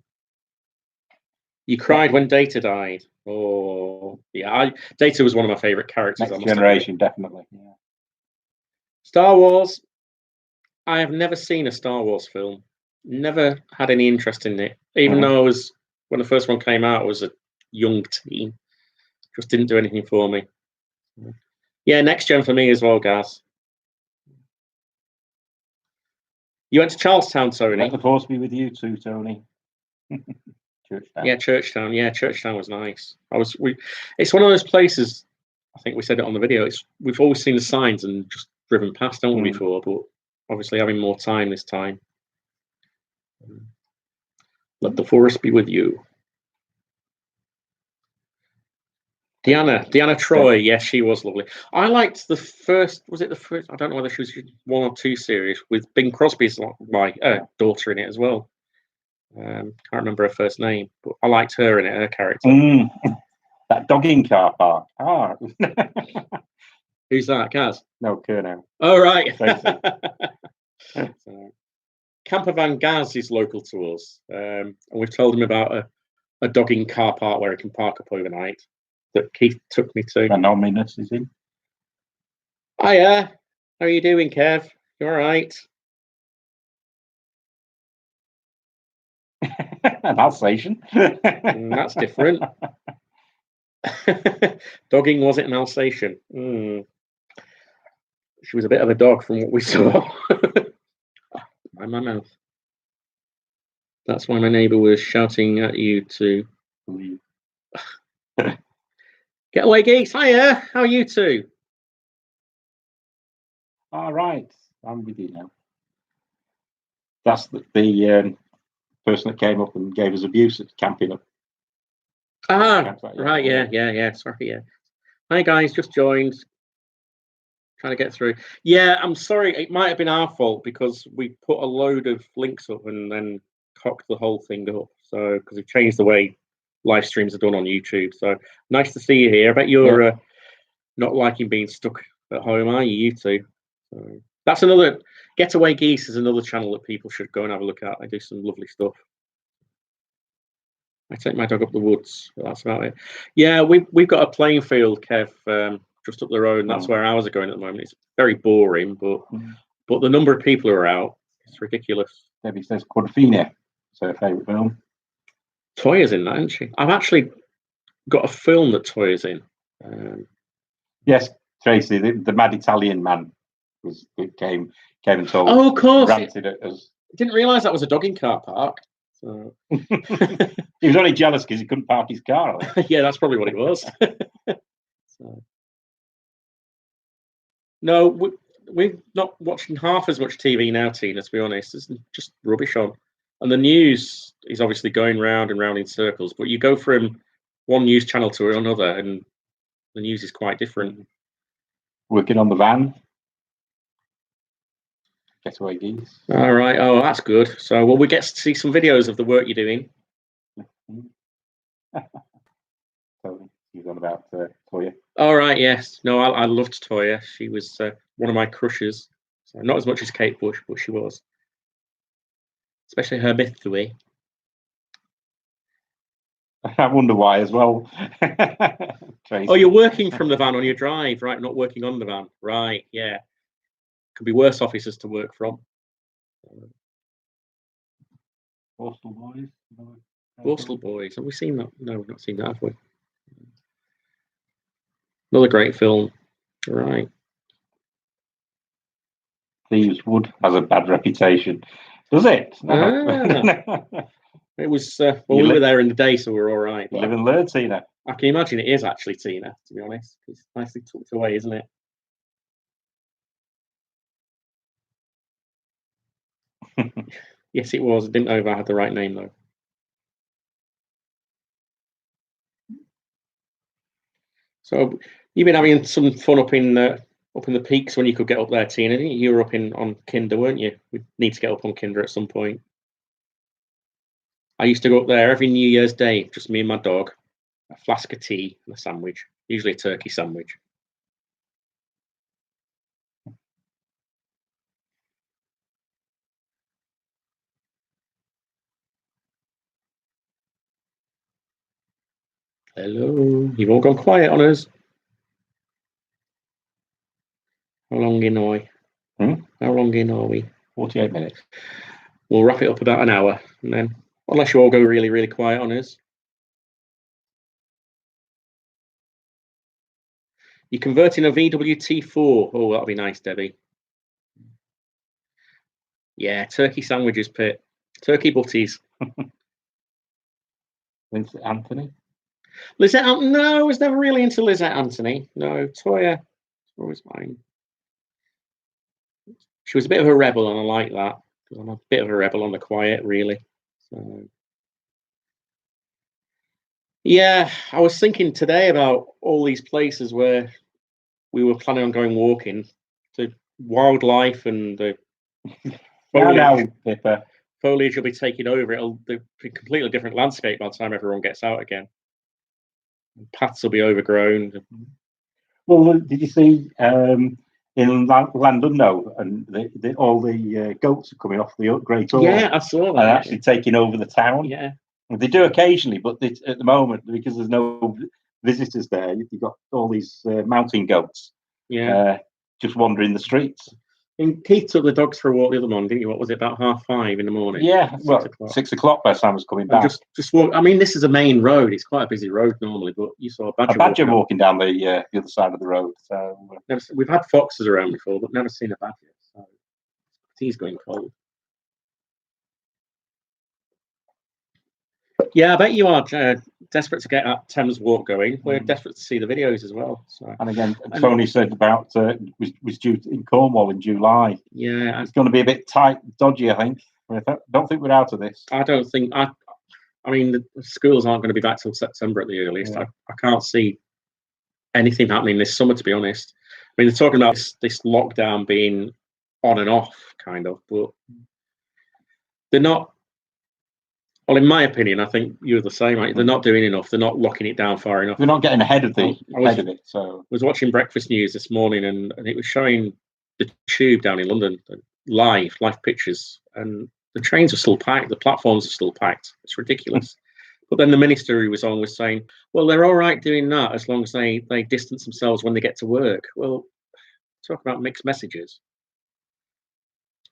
you cried when Data died. Oh, yeah, Data was one of my favourite characters. Next Generation, definitely. Yeah. Star Wars. I have never seen a Star Wars film. Never had any interest in it. Even though when the first one came out, I was a young teen. Just didn't do anything for me. Yeah, Next Gen for me as well, Gaz. You went to Charlestown, Tony. Let the force be with you too, Tony. Churchtown. Yeah, Churchtown. Yeah, Churchtown was nice. It's one of those places. I think we said it on the video. We've always seen the signs and just driven past, haven't we, before? But obviously, having more time this time. Let the force be with you. Deanna Troy, yes, she was lovely. I liked the first. Was it the first? I don't know whether she was 1 or 2 series with Bing Crosby's my daughter in it as well. Can't remember her first name, but I liked her in it. Her character. That dogging car park. Who's that, Kaz? No, Kernow. Oh right. So, Camper Van Gaz is local to us, and we've told him about a dogging car park where I can park up overnight that Keith took me to. Anonymous is in. Hiya, how are you doing, Kev? You all right? An Alsatian. That's different. Dogging, was it an Alsatian? She was a bit of a dog from what we saw. By my mouth. That's why my neighbour was shouting at you to get away, geese. Hiya, how are you two? All right, I'm with you now. That's the person that came up and gave us abuse at camping up. Ah, right, yeah. Sorry, yeah. Hi guys, just joined. Trying to get through. Yeah, I'm sorry. It might have been our fault because we put a load of links up and then cocked the whole thing up. So because we've changed the way live streams are done on YouTube. So nice to see you here. I bet you're not liking being stuck at home, are you? You two. So that's another Getaway Geese is another channel that people should go and have a look at. They do some lovely stuff. I take my dog up the woods, but that's about it. Yeah, we've got a playing field, Kev, just up the road, and that's where ours are going at the moment. It's very boring, but the number of people who are out, it's ridiculous. Debbie says Quadrophenia is her favourite film. Toya's in that, isn't she? I've actually got a film that Toya's in. Yes, Tracy, the mad Italian man came and told. Oh, of course. Ranted at us. Didn't realise that was a dogging car park. So. He was only jealous because he couldn't park his car. Yeah, that's probably what it was. So. No, we're not watching half as much TV now, Tina, to be honest. There's just rubbish on. And the news is obviously going round and round in circles, but you go from one news channel to another and the news is quite different. Working on the van. Getaway Geese. All right. Oh, that's good. So, well, we get to see some videos of the work you're doing. So he's on about Toya. All right. Yes. No, I loved Toya. She was one of my crushes. So not as much as Kate Bush, but she was. Especially her mystery. I wonder why as well. Oh, you're working from the van on your drive, right? Not working on the van, right? Yeah. Could be worse offices to work from. Postal Boys. Postal Boys. Have we seen that? No, we've not seen that, have we? Another great film. Right. Thieves Wood has a bad reputation. Does it? It was, well, we were there in the day, so we were all right. You live and learn, Tina. I can imagine it is actually, Tina, to be honest. It's nicely tucked away, isn't it? Yes, it was. I didn't know if I had the right name, though. So you've been having some fun up in the peaks when you could get up there, Tina, didn't you? You were up on Kinder, weren't you? We need to get up on Kinder at some point. I used to go up there every New Year's Day, just me and my dog, a flask of tea and a sandwich, usually a turkey sandwich. Hello. You've all gone quiet on us. How long in are we? How long in are we? 48 minutes. We'll wrap it up about an hour, and then, unless you all go really, really quiet on us. You're converting a VWT4. Oh, that'll be nice, Debbie. Yeah, turkey sandwiches, Pit. Turkey butties. Vincent Anthony? Lizette Anthony? No, I was never really into Lizette Anthony. No, Toya was always mine. She was a bit of a rebel, and I like that. Because I'm a bit of a rebel on the quiet, really. So, yeah, I was thinking today about all these places where we were planning on going walking. The wildlife and the foliage will be taking over. It'll be a completely different landscape by the time everyone gets out again. Paths will be overgrown. Well, did you see in Llandudno and all the goats are coming off the Great Hall? Yeah, I saw that. And actually taking over the town. Yeah. They do occasionally, but at the moment, because there's no visitors there, you've got all these mountain goats just wandering the streets. And Keith took the dogs for a walk the other morning, didn't you? What was it, about 5:30 in the morning? Yeah, well, 6 o'clock by the time I was coming back. Just walk. I mean, this is a main road. It's quite a busy road normally, but you saw a badger walking down the other side of the road. So we've had foxes around before, but never seen a badger. So he's going cold. Yeah, I bet you are desperate to get that Thames Walk going. We're desperate to see the videos as well. So. And again, Tony said about was due in Cornwall in July. Yeah, it's going to be a bit tight, dodgy. I think. I don't think we're out of this. I don't think. I mean, the schools aren't going to be back till September at the earliest. Yeah. I can't see anything happening this summer, to be honest. I mean, they're talking about this lockdown being on and off, kind of, but they're not. Well, in my opinion, I think you're the same. Right? They're not doing enough. They're not locking it down far enough. They're not getting ahead of it. So I was watching Breakfast News this morning, and it was showing the tube down in London, live pictures, and the trains are still packed. The platforms are still packed. It's ridiculous. But then the minister who was on was saying, well, they're all right doing that as long as they distance themselves when they get to work. Well, talk about mixed messages.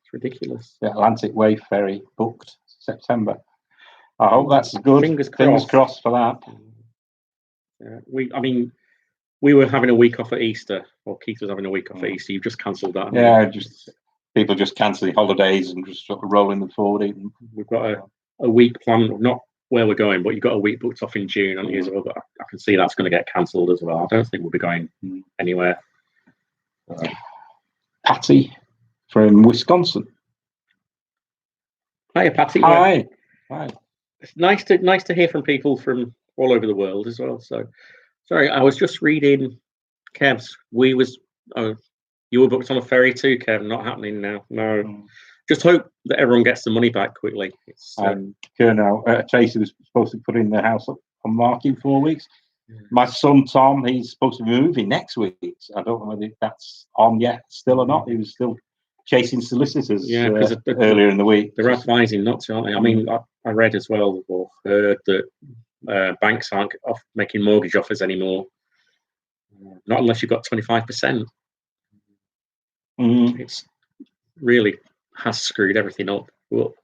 It's ridiculous. The Atlantic Wave ferry booked September. I hope that's good. Fingers crossed for that. Yeah, we were having a week off at Easter, or Keith was having a week off at Easter. You've just cancelled that. Yeah, people just cancelling holidays and just sort of rolling them forward. We've got a week planned, not where we're going, but you've got a week booked off in June, haven't you, as well? But I can see that's going to get cancelled as well. I don't think we'll be going anywhere. Patty from Wisconsin. Hiya, Patty. Hi. It's nice to hear from people from all over the world as well. So, sorry, I was just reading Kev's. You were booked on a ferry too, Kev. Not happening now. No. Just hope that everyone gets the money back quickly. Colonel Tracy was supposed to put in the house on market in 4 weeks. My son Tom, he's supposed to be moving next week. I don't know whether that's on yet still or not. He was still chasing solicitors earlier in the week. They're advising not to, aren't they? I mean, I read as well, or heard that banks aren't making mortgage offers anymore. Not unless you've got 25%. It's really has screwed everything up. But at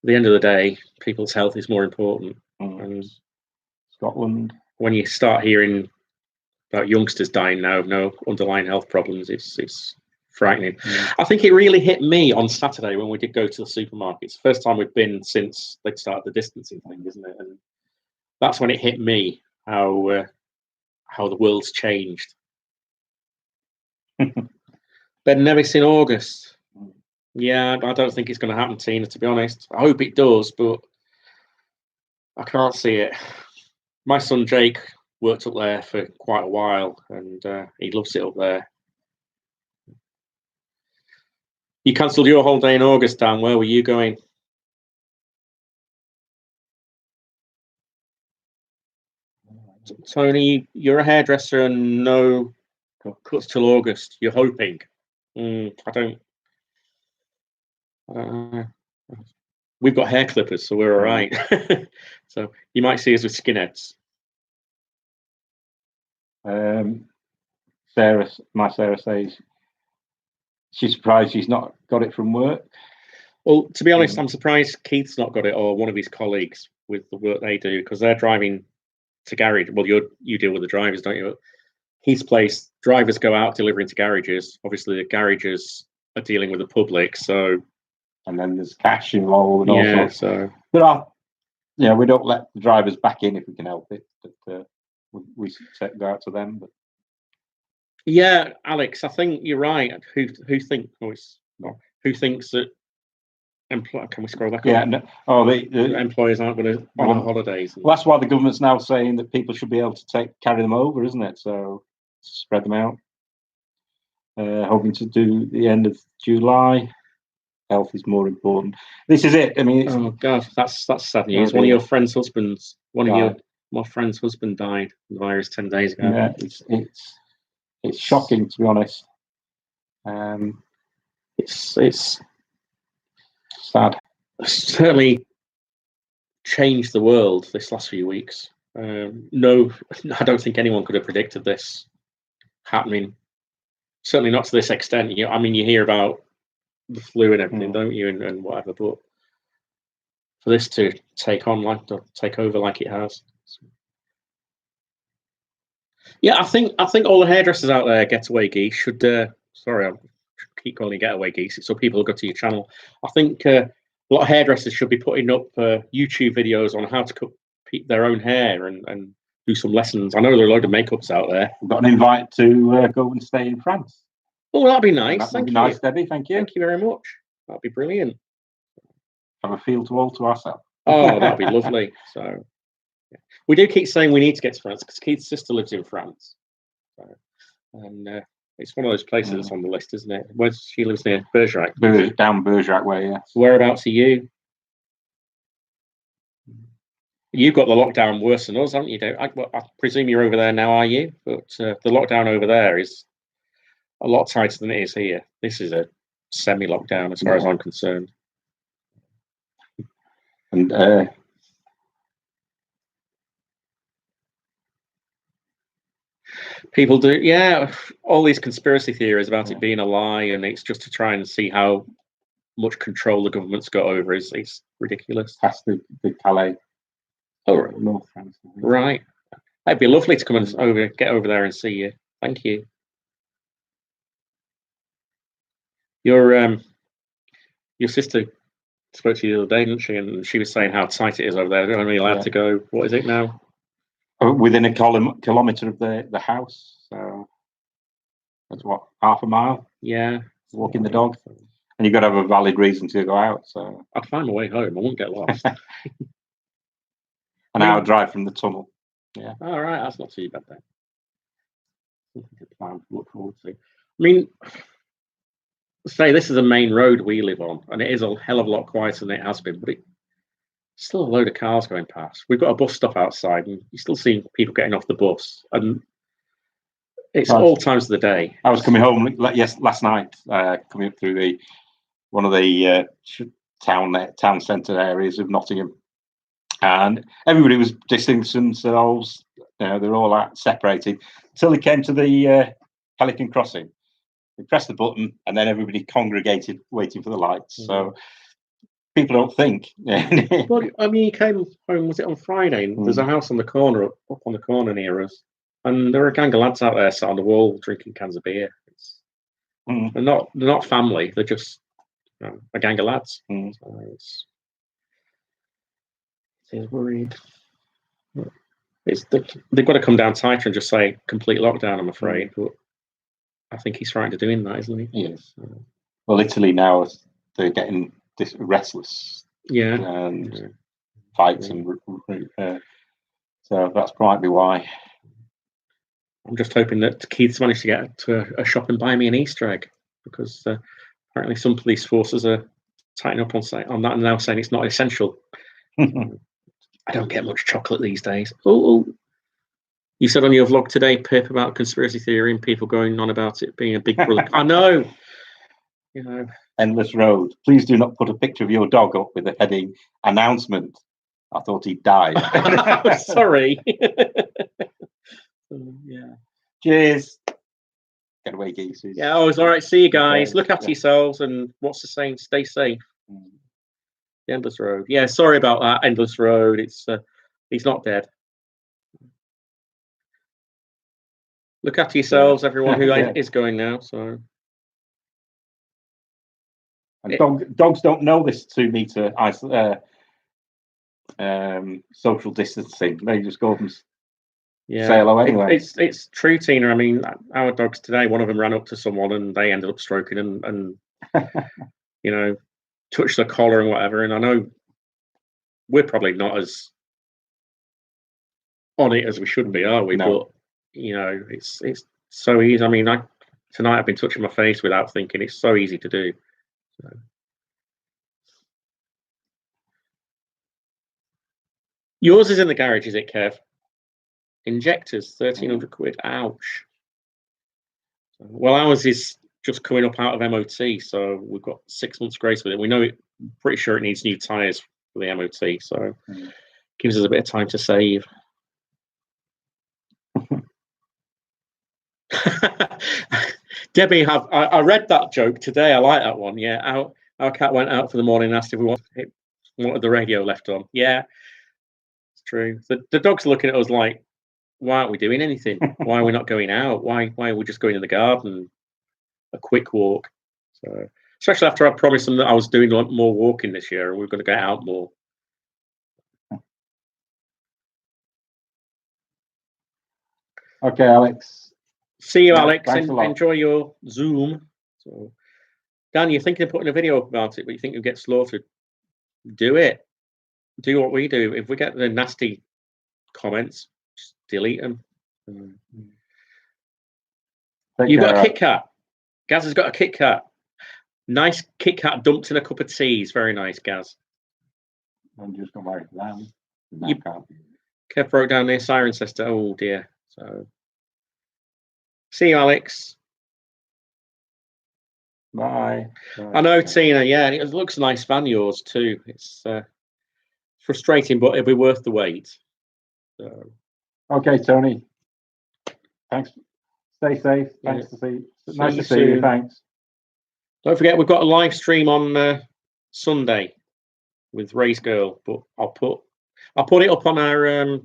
the end of the day, people's health is more important. And Scotland. When you start hearing about youngsters dying now of no underlying health problems, it's frightening. I think it really hit me on Saturday when we did go to the supermarkets. First time we've been since they started the distancing thing, isn't it? And that's when it hit me how the world's changed. Ben Nevis in August. Yeah, I don't think it's going to happen, Tina, to be honest. I hope it does, but I can't see it. My son Jake worked up there for quite a while, and he loves it up there. You cancelled your holiday in August, Dan. Where were you going? Tony, you're a hairdresser and no cuts till August. You're hoping. I don't know. We've got hair clippers, so we're all right. So you might see us with skinheads. Sarah says she's surprised she's not got it from work. Well, to be honest, I'm surprised Keith's not got it, or one of his colleagues, with the work they do, because they're driving to garage. Well, you deal with the drivers, don't you? Keith's place, drivers go out delivering to garages. Obviously, the garages are dealing with the public, so. And then there's cash involved. And yeah, all sorts. So. But we don't let the drivers back in if we can help it. But we go out to them. But. Yeah, Alex, I think you're right. Who thinks that? Can we scroll back? Yeah. No, the employers aren't going to honour holidays. Well, that's why the government's now saying that people should be able to carry them over, isn't it? So spread them out. Hoping to do the end of July. Health is more important. This is it. I mean, oh God, that's sad news. One of your friend's husbands, my friend's husband died of the virus 10 days ago. Yeah, it's shocking, to be honest. It's sad. Certainly changed the world this last few weeks. No, I don't think anyone could have predicted this happening. Certainly not to this extent. I mean, you hear about the flu and everything, don't you, and whatever. But for this to take over like it has, yeah, I think all the hairdressers out there, getaway geese, should. Sorry, I keep calling you getaway geese, so people will go to your channel. I think a lot of hairdressers should be putting up YouTube videos on how to cut their own hair and do some lessons. I know there are a load of makeups out there. We've got an invite to go and stay in France. Oh, that'd be nice. That'd be nice, Debbie. Thank you. Thank you very much. That'd be brilliant. Have a field all to ourselves. Oh, that'd be lovely. So, yeah. We do keep saying we need to get to France because Keith's sister lives in France, and it's one of those places that's on the list, isn't it? Where she lives near Bergerac. Down Bergerac way, yes. Whereabouts are you? You've got the lockdown worse than us, haven't you? I presume you're over there now, are you? But the lockdown over there is a lot tighter than it is here. This is a semi-lockdown as far as I'm concerned. And people do, all these conspiracy theories about it being a lie, and it's just to try and see how much control the government's got over it. It's ridiculous. Past the Calais. Oh, right. North France. Right. It'd be lovely to come and get over there and see you. Thank you. Your sister spoke to you the other day, didn't she? And she was saying how tight it is over there. They're only allowed to go. What is it now? Within a kilometre of the house. So that's what, half a mile? Yeah. Walking the dog. And you've got to have a valid reason to go out. So I'd find my way home. I wouldn't get lost. An hour drive from the tunnel. Yeah. All right, that's not too bad then. Something to plan to look forward to. I mean, say this is a main road we live on, and it is a hell of a lot quieter than it has been, but it's still a load of cars going past. We've got a bus stop outside, and you still see people getting off the bus, and it's all times of the day. I was coming home last night, coming up through one of the town centre areas of Nottingham. And everybody was distancing themselves. They're all separated until they came to the Pelican Crossing. They pressed the button, and then everybody congregated, waiting for the lights. So people don't think. Well, I mean, you came home. Was it on Friday? And there's a house on the corner, up on the corner near us, and there are a gang of lads out there sat on the wall drinking cans of beer. They're not family. They're just a gang of lads. So is worried. They've got to come down tighter and just say complete lockdown, I'm afraid. But I think he's frightened of doing that, isn't he? Yes. Well, Italy now, they're getting restless. Yeah. And fights and so that's probably why. I'm just hoping that Keith's managed to get to a shop and buy me an Easter egg, because apparently some police forces are tightening up on that and now saying it's not essential. I don't get much chocolate these days. Oh, you said on your vlog today, Pip, about conspiracy theory and people going on about it being a big brother. I know. Endless road. Please do not put a picture of your dog up with the heading announcement. I thought he died. Sorry. Yeah. Cheers. Get away, geese. Yeah, it's all right. See you guys. Look after yourselves, and what's the saying? Stay safe. The Endless Road. Yeah, sorry about that. Endless Road. It's he's not dead. Look after yourselves, everyone who is going now. So, and dogs don't know this 2 meter social distancing. They just go and say hello anyway. It's true, Tina. I mean, our dogs today, one of them ran up to someone and they ended up stroking and touch the collar and whatever. And I know we're probably not as on it as we should be, are we? No. But it's so easy. I mean, tonight I've been touching my face without thinking. It's so easy to do. So. Yours is in the garage, is it, Kev? Injectors, 1,300 quid. Ouch. Well, ours is just coming up out of MOT, so we've got 6 months grace with it. We know pretty sure it needs new tyres for the MOT, so Gives us a bit of time to save. Debbie, I read that joke today. I like that one. Yeah, our cat went out for the morning and asked if we wanted the radio left on. Yeah, it's true. The dog's looking at us like, why aren't we doing anything? Why are we not going out? Why are we just going in the garden? A quick walk. So, especially after I promised them that I was doing more walking this year and we're going to get out more. Okay, Alex. See you, Alex. Enjoy your Zoom. So, Dan, you're thinking of putting a video up about it, but you think you'll get slaughtered. Do it. Do what we do. If we get the nasty comments, just delete them. You've got a Kit Kat. Gaz has got a Kit Kat. Nice Kit Kat dumped in a cup of tea. It's very nice, Gaz. I'm just going to write it down. Kev broke down their siren sister. Oh dear. So, see you, Alex. Bye. I know, Tina. Yeah, and it looks a nice van, yours too. It's frustrating, but it'll be worth the wait. So. Okay, Tony. Thanks. Stay safe. Thanks to see you. Nice to see you. Thanks. Don't forget, we've got a live stream on Sunday with Ray's Girl, but I'll put it up on our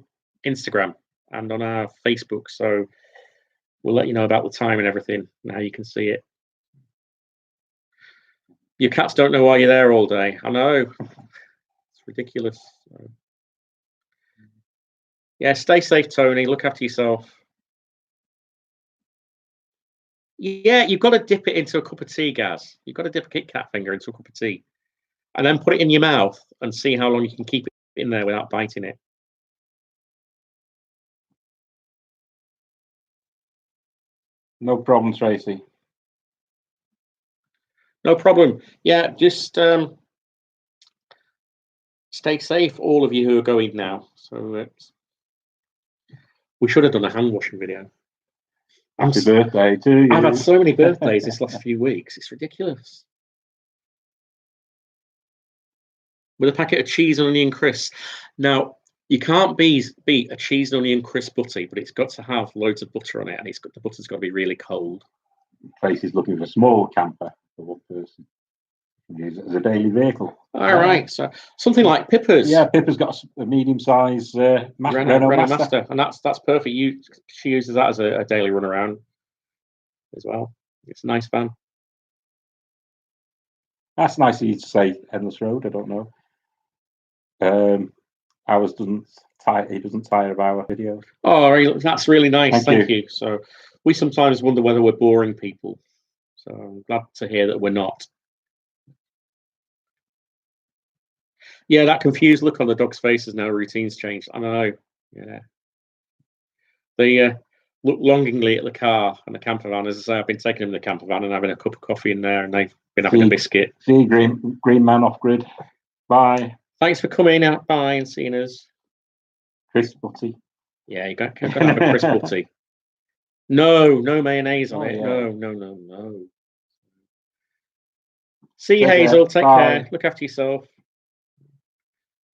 Instagram and on our Facebook, so we'll let you know about the time and everything and how you can see it. Your cats don't know why you're there all day. I know. It's ridiculous. So. Yeah, stay safe, Tony. Look after yourself. Yeah, you've got to dip it into a cup of tea, Gaz. You've got to dip a Kit Kat finger into a cup of tea. And then put it in your mouth and see how long you can keep it in there without biting it. No problem, Tracy. No problem. Yeah, just stay safe, all of you who are going now. So we should have done a hand washing video. Happy birthday to you. I've had so many birthdays this last few weeks. It's ridiculous. With a packet of cheese and onion crisps. Now, you can't beat a cheese and onion crisp butty, but it's got to have loads of butter on it, and the butter's got to be really cold. Tracy's looking for a small camper for one person. Use it as a daily vehicle. All right, so something like Pippa's. Yeah, Pippa's got a medium-sized Renault Master, and that's perfect. She uses that as a daily run around as well. It's a nice van. That's nice of you to say, Endless Road. I don't know. Ours doesn't tire. He doesn't tire of our videos. Oh, that's really nice. Thank you. you. So we sometimes wonder whether we're boring people. So I'm glad to hear that we're not. Yeah, that confused look on the dog's face is now routine's changed. I know. Yeah. They look longingly at the car and the camper van. As I say, I've been taking them to the camper van and having a cup of coffee in there, and they've been having a biscuit. See you, green man off grid. Bye. Thanks for coming out. Bye and seeing us. Crisp butty. Yeah, you got to have a crisp butty. No mayonnaise on it. Yeah. No. See you, Hazel. Take care. Look after yourself.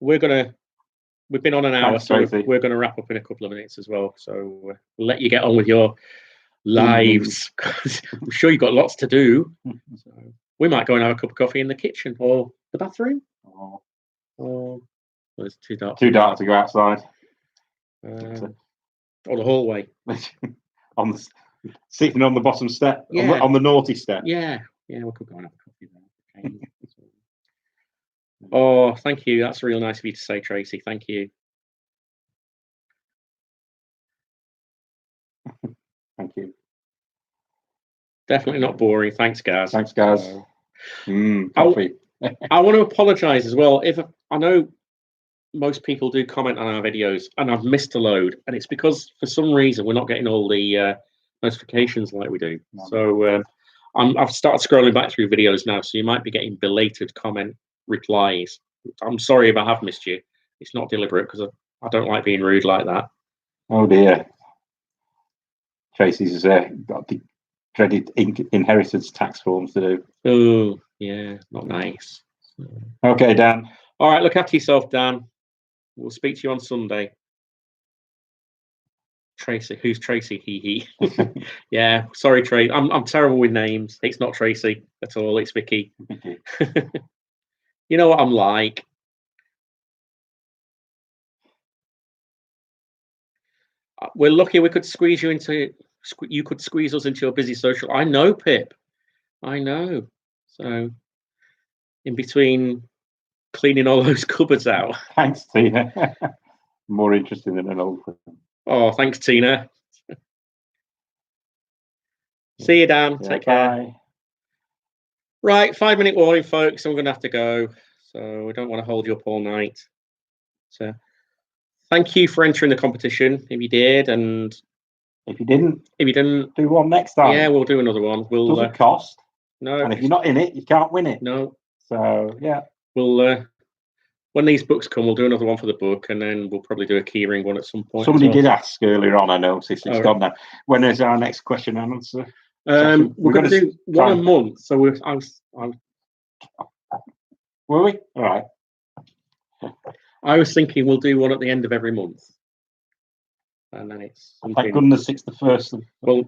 We've been on an hour, so we're going to wrap up in a couple of minutes as well. So we'll let you get on with your lives. I'm sure you've got lots to do. So we might go and have a cup of coffee in the kitchen or the bathroom. Or it's too dark. Too dark to go outside. Or the hallway. Sitting on the bottom step, yeah. on the naughty step. Yeah, we could go and have a coffee there. Oh, thank you. That's really nice of you to say, Tracy. Thank you. Thank you. Definitely not boring. Thanks, Gaz. Coffee. I want to apologise as well. If I know most people do comment on our videos, and I've missed a load, and it's because for some reason we're not getting all the notifications like we do. No. So I've started scrolling back through videos now, so you might be getting belated comment replies. I'm sorry if I have missed you. It's not deliberate because I don't like being rude like that. Oh dear. Tracy's got the dreaded inheritance tax forms to do. Oh yeah, not nice. Okay, Dan. All right, look after yourself, Dan. We'll speak to you on Sunday. Tracy, who's Tracy? Hee hee. Yeah, sorry, Tracy. I'm terrible with names. It's not Tracy at all. It's Vicky. You know what I'm like. We're lucky we could squeeze you into. You could squeeze us into your busy social. I know, Pip. I know. So, in between cleaning all those cupboards out. Thanks, Tina. More interesting than an old one. Oh, thanks, Tina. See you, Dan. Yeah, Take care. bye. Right, 5-minute warning, folks. I'm going to have to go. So we don't want to hold you up all night. So thank you for entering the competition. If you did, and if you didn't, do one next time. Yeah, we'll do another one. We'll doesn't cost. No, and if you're not in it, you can't win it. No. So yeah, we'll when these books come, we'll do another one for the book, and then we'll probably do a keyring one at some point. Somebody did ask earlier on. I noticed it's gone now. When is our next question and answer? We're going to do one a month. So were we? All right. I was thinking we'll do one at the end of every month, and then it's something. Thank goodness it's the first. Well,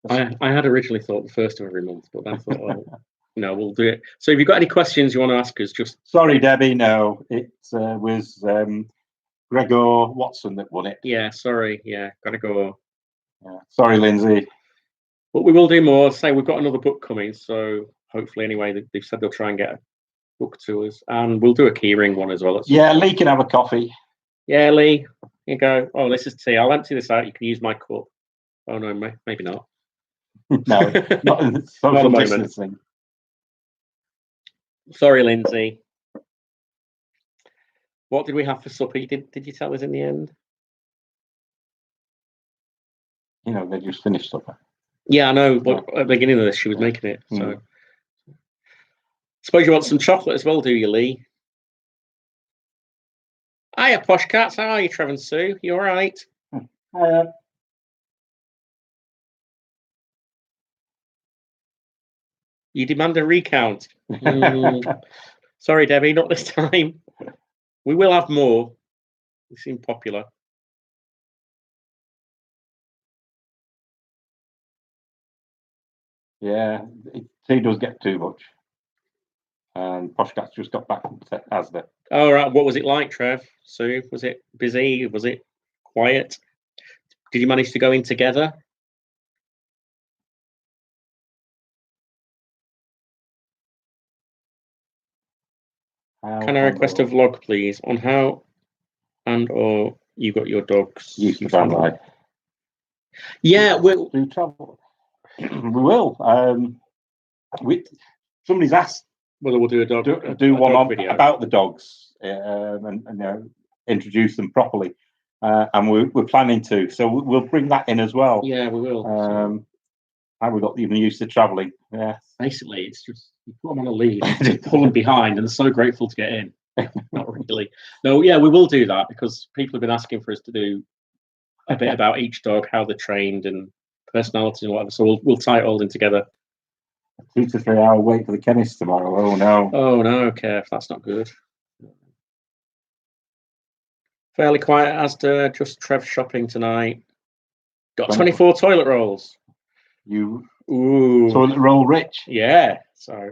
I had originally thought the first of every month, but then I thought, well, no, we'll do it. So if you've got any questions you want to ask us, just sorry, Debbie. No, it was Gregor Watson that won it. Yeah, sorry. Yeah, gotta go. Yeah. Sorry, Lindsay. But we will do more. Say we've got another book coming, so hopefully, anyway, they've said they'll try and get a book to us, and we'll do a keyring one as well. Yeah, Lee can have a coffee. Yeah, Lee, here you go. Oh, this is tea. I'll empty this out. You can use my cup. Oh no, maybe not. No, not in social distancing. Sorry, Lindsay. What did we have for supper? Did you tell us in the end? You know, they just finished supper. Yeah, I know. But at the beginning of this, she was making it. So, suppose you want some chocolate as well, do you, Lee? Hiya, posh cats. How are you, Trevor and Sue? You all right? Hiya. You demand a recount. Sorry, Debbie, not this time. We will have more. They seem popular. Yeah, he does get too much. And Poshcat's just got back from Asda. All right. What was it like, Trev? Sue, was it busy? Was it quiet? Did you manage to go in together? Can I request a vlog, please, on how and/or you got your dogs? Used to family. Yeah, we'll do travel. We will. Somebody's asked whether we'll do do one on video about the dogs and you know, introduce them properly, and we're planning to. So we'll bring that in as well. Yeah, we will. How we got even used to traveling. Yeah. Basically, it's just you put them on a lead, and pull them behind, and they're so grateful to get in. Not really. No, yeah, we will do that because people have been asking for us to do a bit about each dog, how they're trained, and personalities and whatever. So we'll tie it all in together. A 2 to 3 hour wait for the chemist tomorrow. Oh no. Oh no, Kev, that's not good. Fairly quiet Asda, just Trev shopping tonight. Got 24 toilet rolls. Toilet roll rich. Yeah. So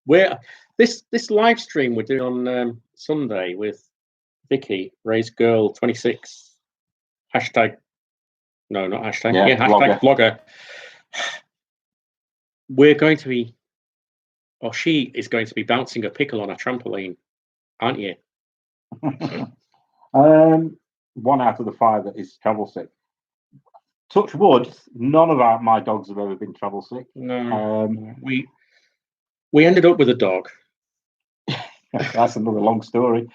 we're this live stream we're doing on Sunday with Vicky, Ray's Girl 26. Hashtag. No, not hashtag. Yeah, hashtag blogger. We're going to be, or she is going to be bouncing a pickle on a trampoline, aren't you? 1 out of the 5 that is travel sick. Touch wood, none of my dogs have ever been travel sick. No. We ended up with a dog. That's another long story.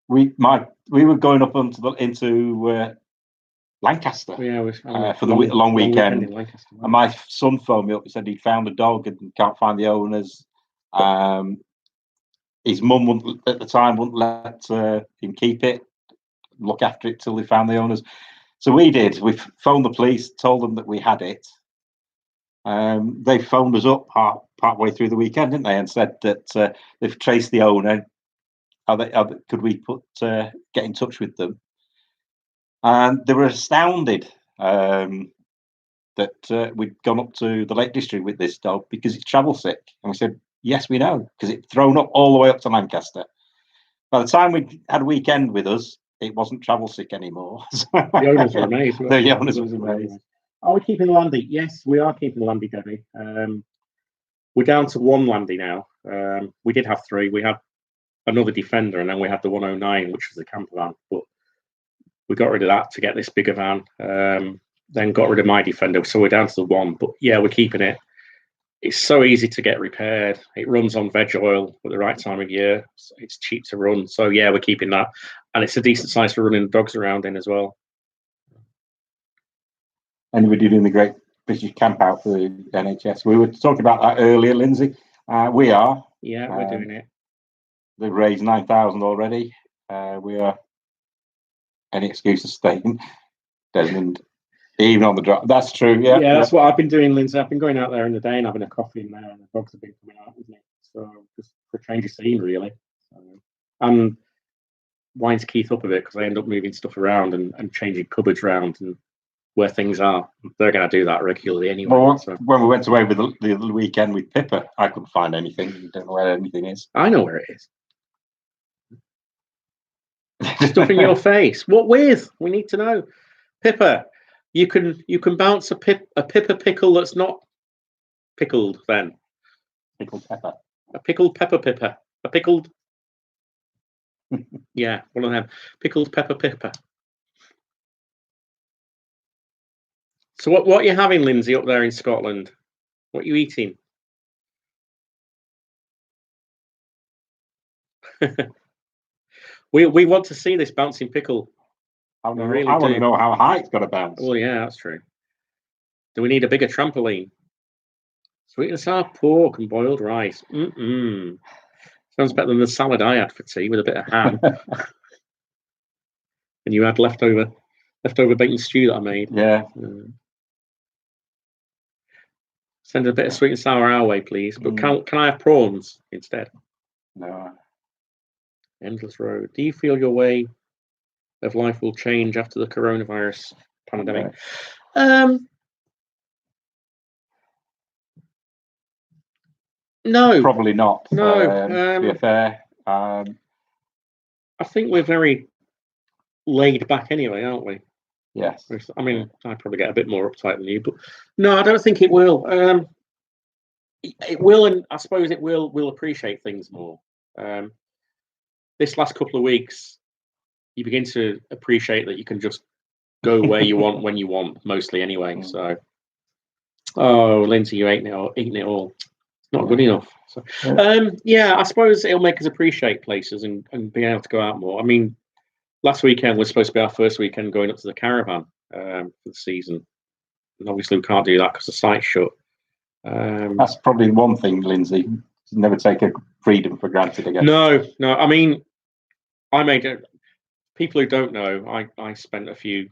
We were going up into Lancaster for the long weekend in Lancaster, and my son phoned me up and said he'd found a dog and can't find the owners. His mum at the time wouldn't let him keep it, look after it till they found the owners. So we did. We phoned the police, told them that we had it. They phoned us up part way through the weekend, didn't they, and said that they've traced the owner. could we get in touch with them? And they were astounded that we'd gone up to the Lake District with this dog because it's travel sick. And we said, yes, we know, because it's thrown up all the way up to Lancaster. By the time we had a weekend with us, it wasn't travel sick anymore. The owners were amazed. The owners was amazed. Are we keeping the Landy? Yes, we are keeping the Landy, Debbie. We're down to one Landy now. We did have 3. We had another Defender, and then we had the 109, which was the camper van. But we got rid of that to get this bigger van. Then got rid of my Defender, so we're down to the 1. But yeah, we're keeping it. It's so easy to get repaired. It runs on veg oil at the right time of year. So it's cheap to run. So yeah, we're keeping that. And it's a decent size for running the dogs around in as well. And we're doing the Great British Camp Out for the NHS. We were talking about that earlier, Lindsay. We are. Yeah, we're doing it. They've raised 9,000 already. We are. Any excuse to staying, Desmond. Even on the drop. That's true. Yeah. Yeah, that's what I've been doing, Lindsay. I've been going out there in the day and having a coffee in there, and the dogs have been coming out with me. So just for a change of scene, really. And winds Keith up a bit because I end up moving stuff around and changing cupboards around and where things are. They're going to do that regularly anyway. Well, so. When we went away with the weekend with Pippa, I couldn't find anything. You don't know where anything is. I know where it is. Stuff in your face. What with? We need to know. Pippa. You can bounce a Pippa pickle that's not pickled then. Pickled pepper. A pickled pepper pippa. A pickled yeah, one of them. Pickled pepper pippa. So what are you having, Lindsay, up there in Scotland? What are you eating? we want to see this bouncing pickle. I want to know how high it's got to bounce. Well, yeah, that's true. Do we need a bigger trampoline? Sweet and sour pork and boiled rice. Sounds better than the salad I had for tea with a bit of ham. And you had leftover bacon stew that I made. Yeah. Send a bit of sweet and sour our way, please. But can I have prawns instead? No. Endless road. Do you feel your way of life will change after the coronavirus pandemic? No, probably not. No, to be fair, I think we're very laid back anyway, aren't we? Yes. I mean, I probably get a bit more uptight than you, but no, I don't think it will. It will, and I suppose it will. We'll appreciate things more. This last couple of weeks, you begin to appreciate that you can just go where you want when you want, mostly anyway. So, oh, Lindsay, you eating it all. It's not good enough. So, yeah, I suppose it'll make us appreciate places and be able to go out more. I mean, last weekend was supposed to be our first weekend going up to the caravan for the season, and obviously we can't do that because the site's shut. That's probably one thing, Lindsay. Never take a freedom for granted again. No. I mean, I made it. People who don't know, I spent a few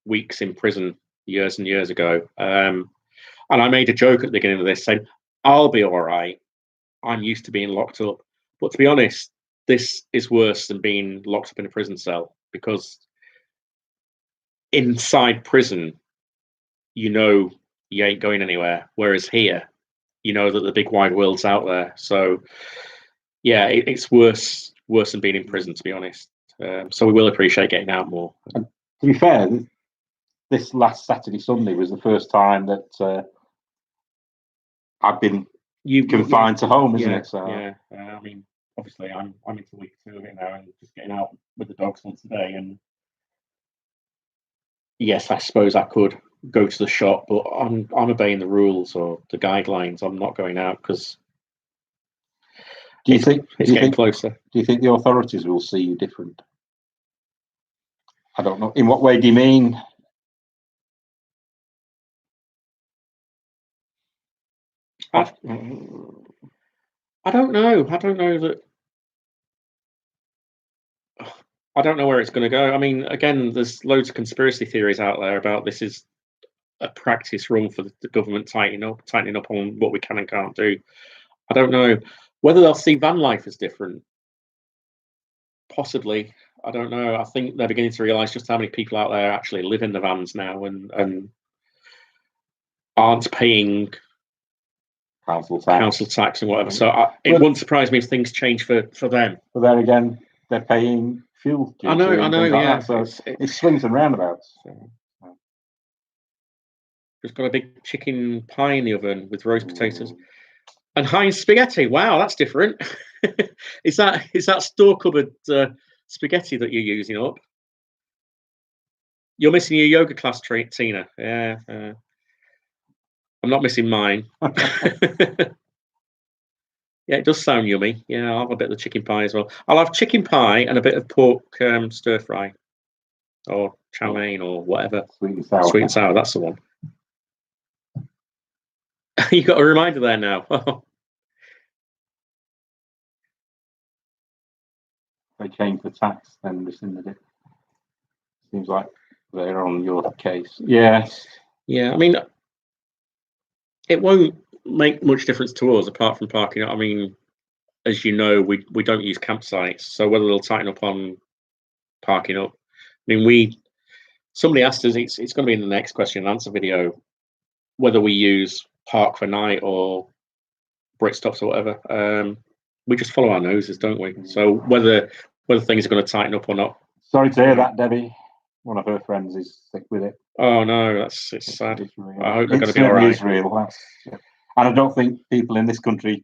weeks in prison years and years ago, and I made a joke at the beginning of this saying, "I'll be all right. I'm used to being locked up." But to be honest, this is worse than being locked up in a prison cell, because inside prison, you know you ain't going anywhere. Whereas here, you know that the big wide world's out there. So, yeah, it's worse than being in prison, to be honest. So we will appreciate getting out more. And to be fair, this last Saturday, Sunday was the first time that I've been confined to home, isn't it? So yeah. I mean, obviously, I'm into week 2 of it now, and just getting out with the dogs once a day. And yes, I suppose I could go to the shop, but I'm obeying the rules or the guidelines. I'm not going out because it's getting closer. Do you think the authorities will see you different? I don't know. In what way do you mean? I don't know. I don't know that. I don't know where it's going to go. I mean, again, there's loads of conspiracy theories out there about this is a practice run for the government tightening up on what we can and can't do. I don't know whether they'll see van life as different. Possibly. I don't know. I think they're beginning to realise just how many people out there actually live in the vans now and aren't paying council tax and whatever. So it wouldn't surprise me if things change for them. But then again, they're paying fuel duty. I know, yeah. Like so it swings and roundabouts. Just got a big chicken pie in the oven with roast potatoes and Heinz spaghetti. Wow, that's different. Is that store cupboard spaghetti that you're using up? You're missing your yoga class, Tina. Yeah. I'm not missing mine. Yeah, it does sound yummy. Yeah, I'll have a bit of the chicken pie as well. I'll have chicken pie and a bit of pork stir fry, or chow mein, or whatever. Sweet and sour. Sweet and sour. That's the one. You got a reminder there now. They changed the tax, then rescinded it. Seems like they're on your case. Yes. Yeah, I mean, it won't make much difference to us apart from parking. I mean, as you know, we don't use campsites, so whether they'll tighten up on parking up. I mean, somebody asked us, it's going to be in the next question and answer video, whether we use Park for Night or Britstops or whatever. We just follow our noses, don't we? So whether things are going to tighten up or not. Sorry to hear that, Debbie. One of her friends is sick with it. Oh no, it's sad. It's real. I hope they're going to be all right. It is real. And I don't think people in this country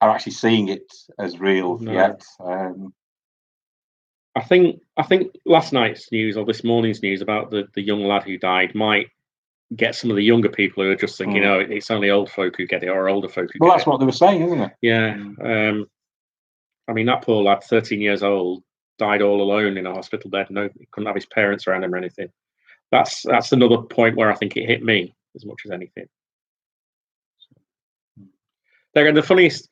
are actually seeing it as real yet. I think last night's news or this morning's news about the young lad who died might get some of the younger people who are just thinking, oh, it's only old folk who get it, or older folk who get it. Well, that's what they were saying, isn't it? Yeah. I mean, that poor lad, 13 years old, died all alone in a hospital bed. No, he couldn't have his parents around him or anything. That's another point where I think it hit me as much as anything. The funniest.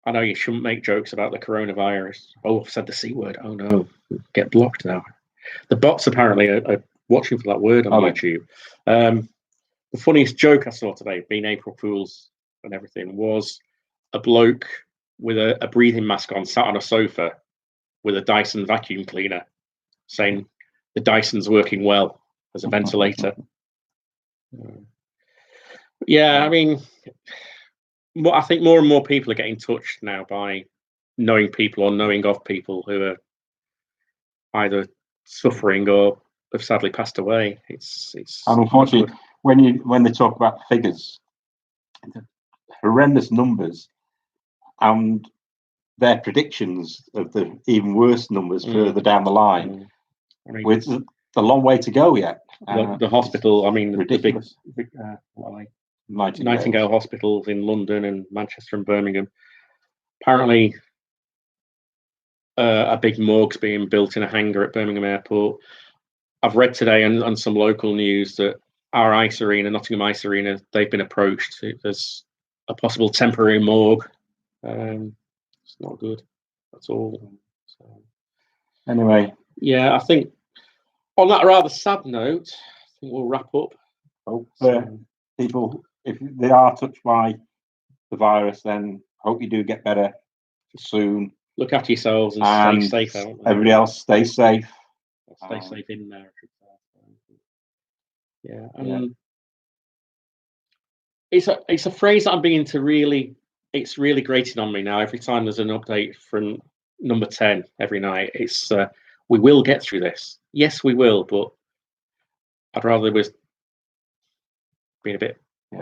I know you shouldn't make jokes about the coronavirus. Oh, I've said the C word. Oh no, get blocked now. The bots apparently are watching for that word on YouTube. The funniest joke I saw today, being April Fool's and everything, was a bloke with a breathing mask on, sat on a sofa with a Dyson vacuum cleaner, saying the Dyson's working well as a ventilator. Yeah, I mean, I think more and more people are getting touched now by knowing people or knowing of people who are either suffering or have sadly passed away. It's and unfortunately, when they talk about figures, horrendous numbers, and their predictions of the even worse numbers further down the line, I mean, with a long way to go yet. The hospital, I mean, ridiculous. The big Nightingale hospitals in London and Manchester and Birmingham. Apparently, a big morgue's being built in a hangar at Birmingham Airport. I've read today on some local news that our ice arena, Nottingham Ice Arena, they've been approached. There's a possible temporary morgue. It's not good at all. So, anyway, yeah, I think on that rather sad note, I think we'll wrap up. People, if they are touched by the virus, then hope you do get better soon. Look after yourselves and stay safe out there. Everybody else, stay safe. Stay safe in there. Yeah, it's a phrase that I'm beginning to really. It's really grating on me now. Every time there's an update from number 10 every night, it's we will get through this. Yes, we will, but I'd rather was being a bit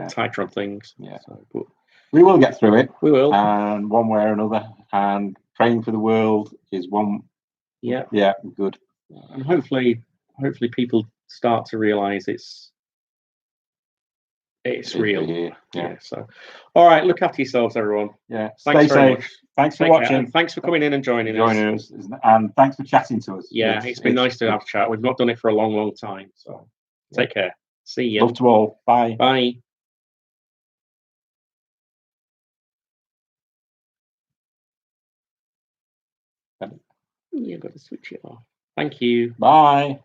tighter on things. Yeah, but we will get through it. We will, and one way or another. And praying for the world is one. Yeah, good. And hopefully people start to realise it's real. Yeah. So, all right, look after yourselves, everyone. Yeah. Thanks very much. Thanks for watching. And thanks for coming in and joining us. And thanks for chatting to us. Yeah, it's been nice to have a chat. We've not done it for a long, long time. So take care. See you. Love to all. Bye. Bye. You've got to switch it off. Thank you. Bye.